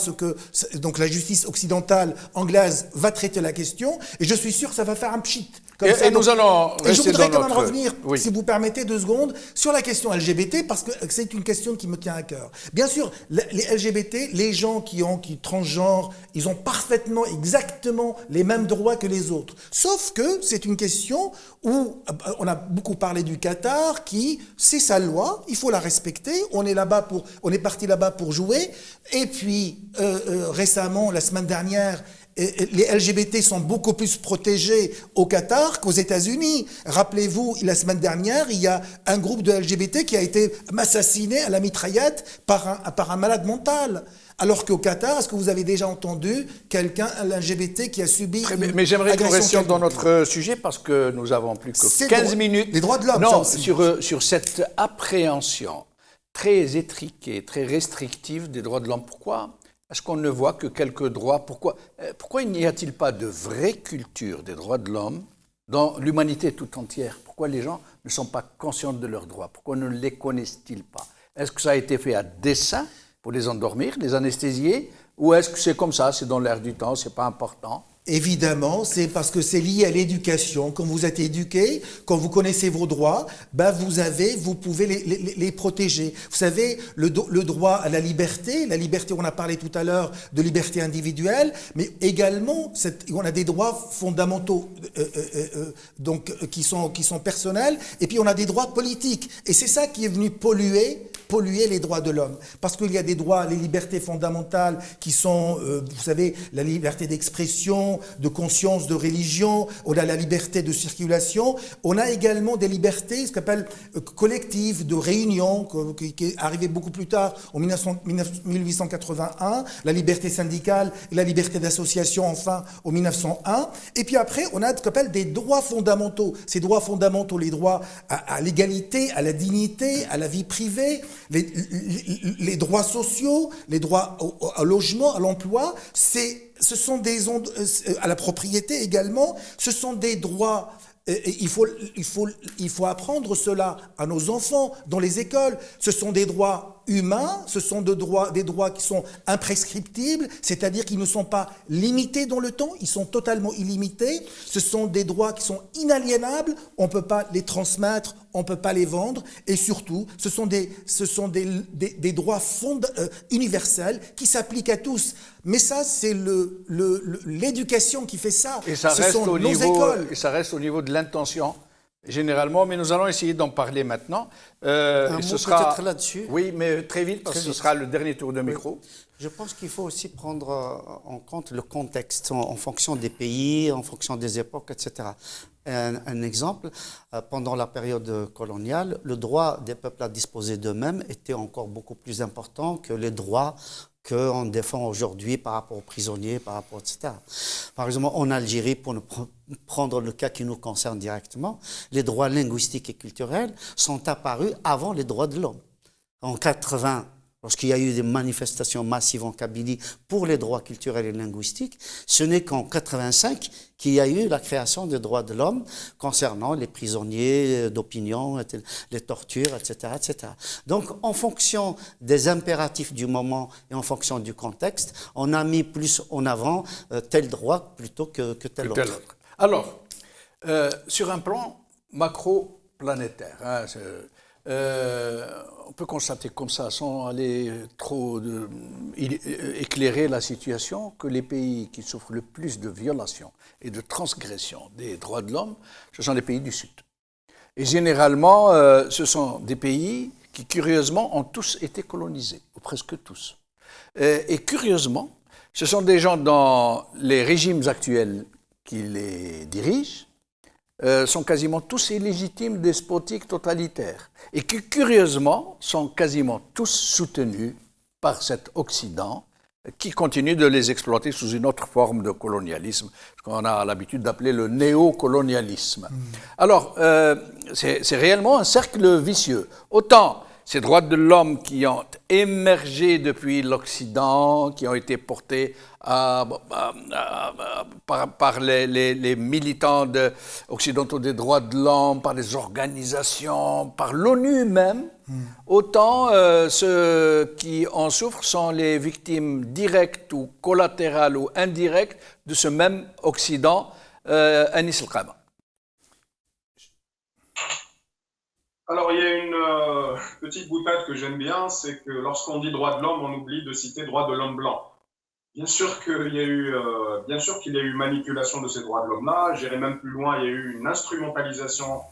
donc la justice occidentale anglaise va traiter la question. Et je suis sûr que ça va faire un pchit.
Et nous allons rester
je voudrais
dans
quand même revenir, si vous permettez 2 secondes, sur la question LGBT, parce que c'est une question qui me tient à cœur. Bien sûr, les LGBT, les gens qui transgenrent, ils ont parfaitement, exactement les mêmes droits que les autres. Sauf que c'est une question où on a beaucoup parlé du Qatar, c'est sa loi, il faut la respecter. On est parti là-bas pour jouer. Et puis récemment, la semaine dernière, les LGBT sont beaucoup plus protégés au Qatar qu'aux États-Unis. Rappelez-vous, la semaine dernière, il y a un groupe de LGBT qui a été assassiné à la mitraillette par un malade mental. Alors qu'au Qatar, est-ce que vous avez déjà entendu un LGBT qui a subi
Mais j'aimerais qu'on reste dans notre sujet parce que nous avons plus que 15 minutes.
Les droits de l'homme.
Non, sur cette appréhension très étriquée, très restrictive des droits de l'homme. Pourquoi est-ce qu'on ne voit que quelques droits? Pourquoi il n'y a-t-il pas de vraie culture des droits de l'homme dans l'humanité tout entière? Pourquoi les gens ne sont pas conscients de leurs droits? Pourquoi ne les connaissent-ils pas? Est-ce que ça a été fait à dessein pour les endormir, les anesthésier? Ou est-ce que c'est comme ça, c'est dans l'air du temps, c'est pas important?
Évidemment, c'est parce que c'est lié à l'éducation. Quand vous êtes éduqué, quand vous connaissez vos droits, vous pouvez les protéger. Vous savez, le droit à la liberté, on a parlé tout à l'heure de liberté individuelle, mais également, on a des droits fondamentaux qui sont personnels, et puis on a des droits politiques. Et c'est ça qui est venu polluer les droits de l'homme. Parce qu'il y a des droits, les libertés fondamentales qui sont, vous savez, la liberté d'expression, de conscience, de religion, on a la liberté de circulation, on a également des libertés, ce qu'on appelle collectives, de réunion, qui est arrivé beaucoup plus tard, en 1881, la liberté syndicale et la liberté d'association, enfin, en 1901. Et puis après, on a ce qu'on appelle des droits fondamentaux. Ces droits fondamentaux, les droits à l'égalité, à la dignité, à la vie privée, les droits sociaux, les droits au logement, à l'emploi, ce sont à la propriété également, ce sont des droits. Il faut apprendre cela à nos enfants dans les écoles. Ce sont des droits humains, ce sont des droits qui sont imprescriptibles, c'est-à-dire qu'ils ne sont pas limités dans le temps, ils sont totalement illimités. Ce sont des droits qui sont inaliénables, on ne peut pas les transmettre, on ne peut pas les vendre, et surtout, ce sont des droits universels qui s'appliquent à tous. Mais ça, c'est l'éducation qui fait ça.
Et ça reste au niveau de l'intention. Généralement, mais nous allons essayer d'en parler maintenant.
Un mot peut-être là-dessus.
Oui, mais très vite, parce que ce sera le dernier tour de micro.
Je pense qu'il faut aussi prendre en compte le contexte en fonction des pays, en fonction des époques, etc. Un exemple, pendant la période coloniale, le droit des peuples à disposer d'eux-mêmes était encore beaucoup plus important que les droits qu'on défend aujourd'hui par rapport aux prisonniers, par rapport, etc. Par exemple, en Algérie, pour prendre le cas qui nous concerne directement, les droits linguistiques et culturels sont apparus avant les droits de l'homme. En 80, lorsqu'il y a eu des manifestations massives en Kabylie pour les droits culturels et linguistiques, ce n'est qu'en 1985 qu'il y a eu la création des droits de l'homme concernant les prisonniers d'opinion, les tortures, etc., etc. Donc, en fonction des impératifs du moment et en fonction du contexte, on a mis plus en avant tel droit plutôt que tel autre.
Alors, sur un plan macro-planétaire, hein, on peut constater comme ça, sans aller trop éclairer la situation, que les pays qui souffrent le plus de violations et de transgressions des droits de l'homme, ce sont les pays du Sud. Et généralement, ce sont des pays qui, curieusement, ont tous été colonisés, ou presque tous. Et curieusement, ce sont des gens dans les régimes actuels qui les dirigent, sont quasiment tous illégitimes, despotiques, totalitaires, et qui, curieusement, sont quasiment tous soutenus par cet Occident qui continue de les exploiter sous une autre forme de colonialisme, ce qu'on a l'habitude d'appeler le néocolonialisme. Alors, c'est réellement un cercle vicieux. Autant ces droits de l'homme qui ont émergé depuis l'Occident, qui ont été portés par les militants occidentaux des droits de l'homme, par les organisations, par l'ONU même, autant ceux qui en souffrent sont les victimes directes ou collatérales ou indirectes de ce même Occident, Anis El-Qama.
Alors, il y a une petite boutade que j'aime bien, c'est que lorsqu'on dit droit de l'homme, on oublie de citer droit de l'homme blanc. Bien sûr qu'il y a eu manipulation de ces droits de l'homme-là. J'irai même plus loin, il y a eu une instrumentalisation.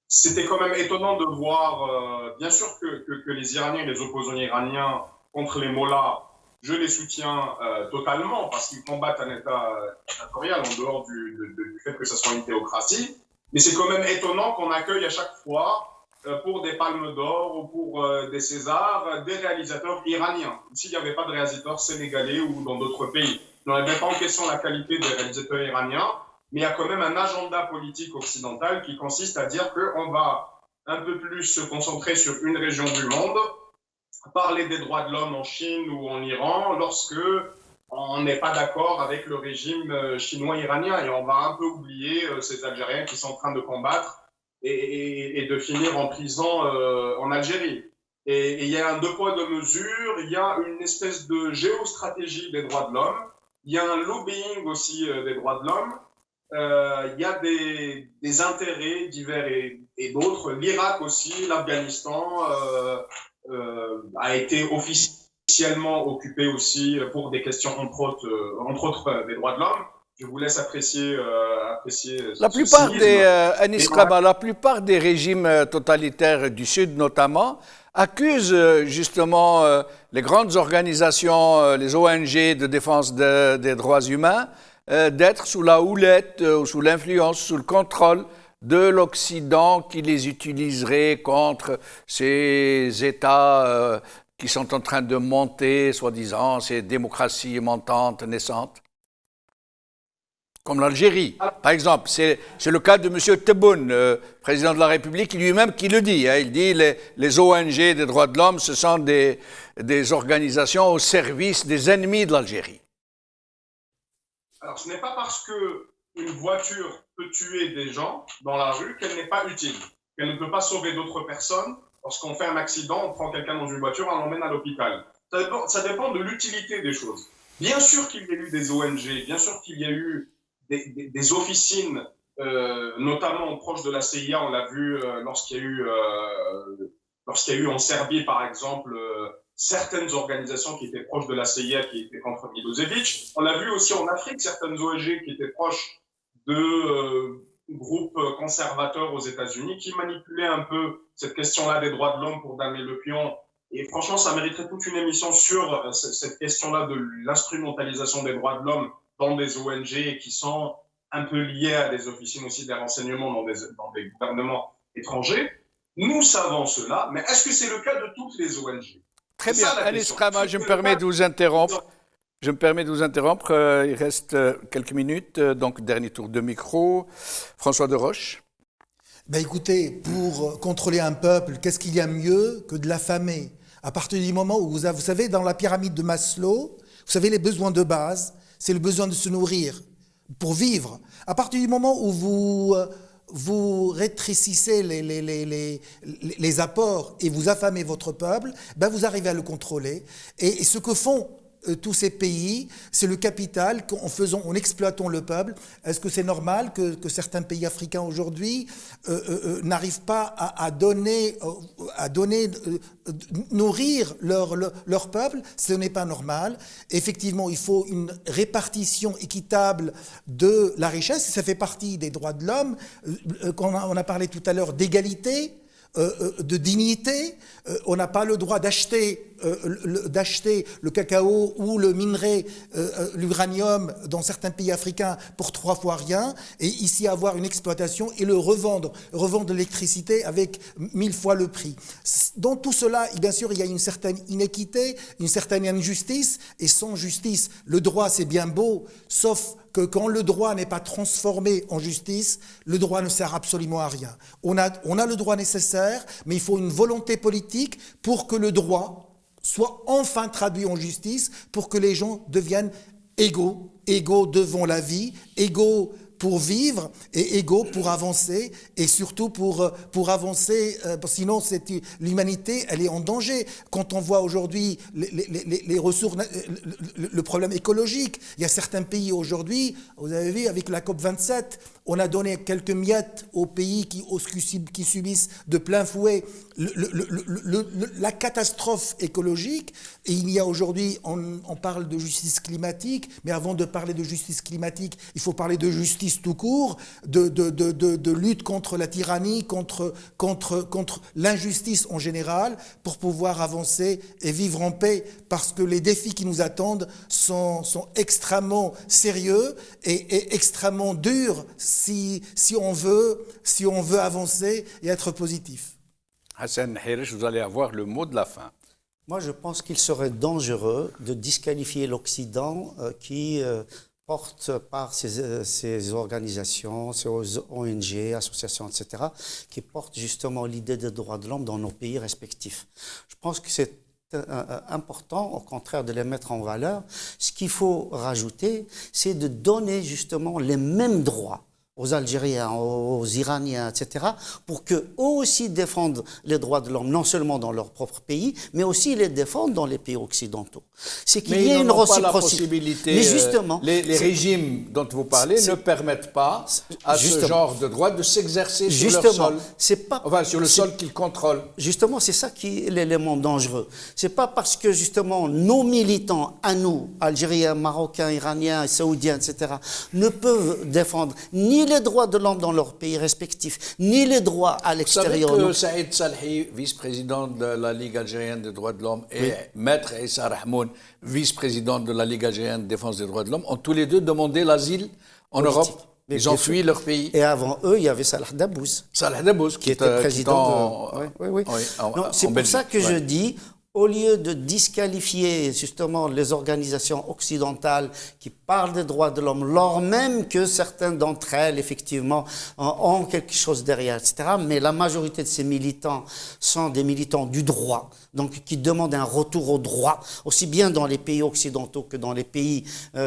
C'était quand même étonnant de voir, bien sûr que les Iraniens et les opposants iraniens contre les mollahs, je les soutiens totalement parce qu'ils combattent un État dictatorial en dehors du fait que ce soit une théocratie. Mais c'est quand même étonnant qu'on accueille à chaque fois, pour des palmes d'or ou pour des Césars, des réalisateurs iraniens. S'il n'y avait pas de réalisateurs sénégalais ou dans d'autres pays. Je ne remets pas en question la qualité des réalisateurs iraniens, mais il y a quand même un agenda politique occidental qui consiste à dire qu'on va un peu plus se concentrer sur une région du monde, parler des droits de l'homme en Chine ou en Iran lorsque on n'est pas d'accord avec le régime chinois-iranien et on va un peu oublier ces Algériens qui sont en train de combattre et de finir en prison en Algérie. Et il y a un deux poids, deux mesures, il y a une espèce de géostratégie des droits de l'homme, il y a un lobbying aussi des droits de l'homme, il y a des intérêts divers et d'autres. L'Irak aussi, l'Afghanistan a été officiellement occupé aussi pour des questions, entre autres des droits de l'homme. Je vous laisse apprécier
la plupart la plupart des régimes totalitaires du Sud, notamment, accusent justement les grandes organisations, les ONG de défense des droits humains, d'être sous la houlette, ou sous l'influence, sous le contrôle de l'Occident qui les utiliserait contre ces États qui sont en train de monter, soi-disant, ces démocraties montantes, naissantes. Comme l'Algérie, par exemple. C'est le cas de M. Tebboune, président de la République, lui-même qui le dit. Hein, il dit les ONG des droits de l'homme, ce sont des organisations au service des ennemis de l'Algérie.
Alors, ce n'est pas parce qu'une voiture peut tuer des gens dans la rue qu'elle n'est pas utile, qu'elle ne peut pas sauver d'autres personnes. Lorsqu'on fait un accident, on prend quelqu'un dans une voiture, on l'emmène à l'hôpital. Ça dépend de l'utilité des choses. Bien sûr qu'il y a eu des ONG, bien sûr qu'il y a eu des officines, notamment proches de la CIA. On l'a vu lorsqu'il y a eu en Serbie, par exemple, certaines organisations qui étaient proches de la CIA, qui étaient contre Milosevic. On l'a vu aussi en Afrique, certaines ONG qui étaient proches de groupes conservateurs aux États-Unis, qui manipulaient un peu cette question-là des droits de l'homme pour damer le pion. Et franchement, ça mériterait toute une émission sur cette question-là de l'instrumentalisation des droits de l'homme dans des ONG qui sont un peu liées à des officines aussi des renseignements dans des gouvernements étrangers. Nous savons cela, mais est-ce que c'est le cas de toutes les ONG?
Très bien, Anis El-Qama, je me permets de vous interrompre. Il reste quelques minutes, donc dernier tour de micro. François de Roche.
Ben écoutez, pour contrôler un peuple, qu'est-ce qu'il y a mieux que de l'affamer? À partir du moment où vous savez, dans la pyramide de Maslow, vous savez, les besoins de base, c'est le besoin de se nourrir pour vivre. À partir du moment où vous rétrécissez les apports et vous affamez votre peuple, ben vous arrivez à le contrôler. Et ce que font tous ces pays, c'est le capital en exploitant le peuple. Est-ce que c'est normal que certains pays africains aujourd'hui n'arrivent pas à nourrir leur peuple? Ce n'est pas normal. Effectivement, il faut une répartition équitable de la richesse. Ça fait partie des droits de l'homme. On a parlé tout à l'heure d'égalité, de dignité. On n'a pas le droit d'acheter le cacao ou le minerai, l'uranium dans certains pays africains pour 3 fois rien, et ici avoir une exploitation et le revendre l'électricité avec 1000 fois le prix. Dans tout cela, bien sûr, il y a une certaine inéquité, une certaine injustice, et sans justice, le droit c'est bien beau, sauf que quand le droit n'est pas transformé en justice, le droit ne sert absolument à rien. On a le droit nécessaire, mais il faut une volonté politique pour que le droit soit enfin traduit en justice, pour que les gens deviennent égaux devant la vie, égaux pour vivre et égaux pour avancer, et surtout pour avancer, sinon l'humanité elle est en danger. Quand on voit aujourd'hui les ressources, le problème écologique, il y a certains pays aujourd'hui, vous avez vu avec la COP27, on a donné quelques miettes aux pays qui subissent de plein fouet la catastrophe écologique. Et il y a aujourd'hui, on parle de justice climatique, mais avant de parler de justice climatique, il faut parler de justice tout court, de lutte contre la tyrannie, contre l'injustice en général, pour pouvoir avancer et vivre en paix, parce que les défis qui nous attendent sont extrêmement sérieux et extrêmement durs si on veut avancer et être positif.
Hassan Hirish, vous allez avoir le mot de la fin.
Moi, je pense qu'il serait dangereux de disqualifier l'Occident qui porte par ces organisations, ces ONG, associations, etc., qui portent justement l'idée des droits de l'homme dans nos pays respectifs. Je pense que c'est important, au contraire, de les mettre en valeur. Ce qu'il faut rajouter, c'est de donner justement les mêmes droits aux Algériens, aux Iraniens, etc., pour qu'eux aussi défendent les droits de l'homme, non seulement dans leur propre pays, mais aussi les défendent dans les pays occidentaux. C'est qu'il y a une réciprocité.
Mais justement, les régimes dont vous parlez ne permettent pas à ce genre de droit de s'exercer sur leur sol. Sur le sol qu'ils contrôlent.
Justement, c'est ça qui est l'élément dangereux. C'est pas parce que justement nos militants, à nous, Algériens, Marocains, Iraniens, Saoudiens, etc., ne peuvent défendre ni les droits de l'homme dans leurs pays respectifs, ni les droits à l'extérieur.
Vous savez que Saïd Salhi, vice-président de la Ligue algérienne des droits de l'homme, et Maître Issa Rahmoun, vice-président de la Ligue algérienne de défense des droits de l'homme, ont tous les deux demandé l'asile en Europe. Ils ont fui leur pays.
Et avant eux, il y avait Salah Dabbouz.
Salah Dabbouz, qui était président
c'est pour ça que je dis, au lieu de disqualifier justement les organisations occidentales qui parlent des droits de l'homme, lors même que certains d'entre elles, effectivement, ont quelque chose derrière, etc. Mais la majorité de ces militants sont des militants du droit, donc qui demandent un retour au droit, aussi bien dans les pays occidentaux que dans les pays,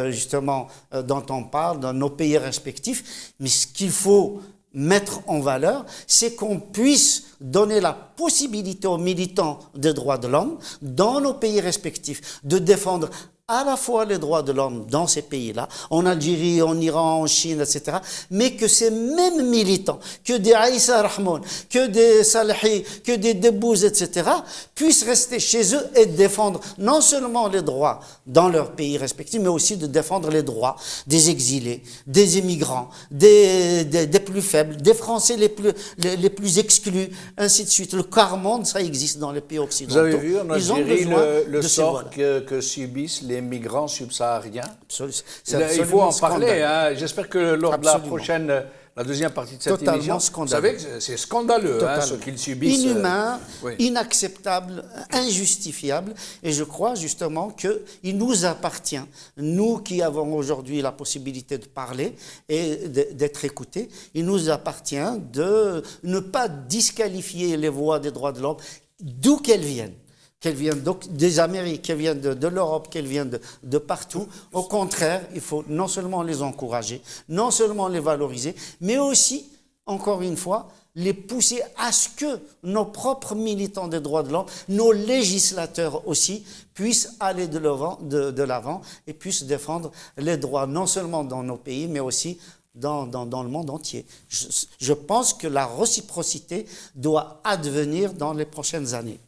justement, dont on parle, dans nos pays respectifs. Mais ce qu'il faut mettre en valeur, c'est qu'on puisse donner la possibilité aux militants des droits de l'homme dans nos pays respectifs de défendre à la fois les droits de l'homme dans ces pays-là, en Algérie, en Iran, en Chine, etc., mais que ces mêmes militants, que des Aïssa Rahmoun, que des Salahi, que des Dabbouz, etc., puissent rester chez eux et défendre non seulement les droits dans leurs pays respectifs, mais aussi de défendre les droits des exilés, des immigrants, des plus faibles, des Français les plus exclus, ainsi de suite. Le quart-monde, ça existe dans les pays occidentaux.
Vous avez vu en Algérie le sort que subissent les migrants subsahariens. Il faut en parler. Hein. J'espère que lors de la deuxième partie de cette émission, vous savez que c'est scandaleux ce qu'ils subissent.
Inhumain, inacceptable, injustifiable. Et je crois justement qu'il nous appartient, nous qui avons aujourd'hui la possibilité de parler et d'être écoutés, il nous appartient de ne pas disqualifier les voix des droits de l'homme, d'où qu'elles viennent. qu'elles viennent des Amériques, qu'elles viennent de l'Europe, qu'elles viennent de partout. Au contraire, il faut non seulement les encourager, non seulement les valoriser, mais aussi, encore une fois, les pousser à ce que nos propres militants des droits de l'homme, nos législateurs aussi, puissent aller de l'avant et puissent défendre les droits non seulement dans nos pays, mais aussi dans le monde entier. Je pense que la réciprocité doit advenir dans les prochaines années.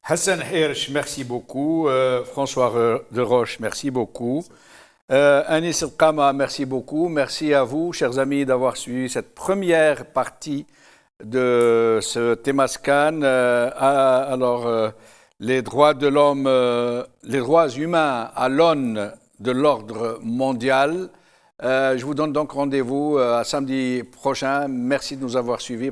Hassan Hirsch, merci beaucoup. François de Roche, merci beaucoup. Anis El Kama, merci beaucoup. Merci à vous, chers amis, d'avoir suivi cette première partie de ce Temascan. Les droits de l'homme, les droits humains à l'aune de l'ordre mondial. Je vous donne donc rendez-vous à samedi prochain. Merci de nous avoir suivis.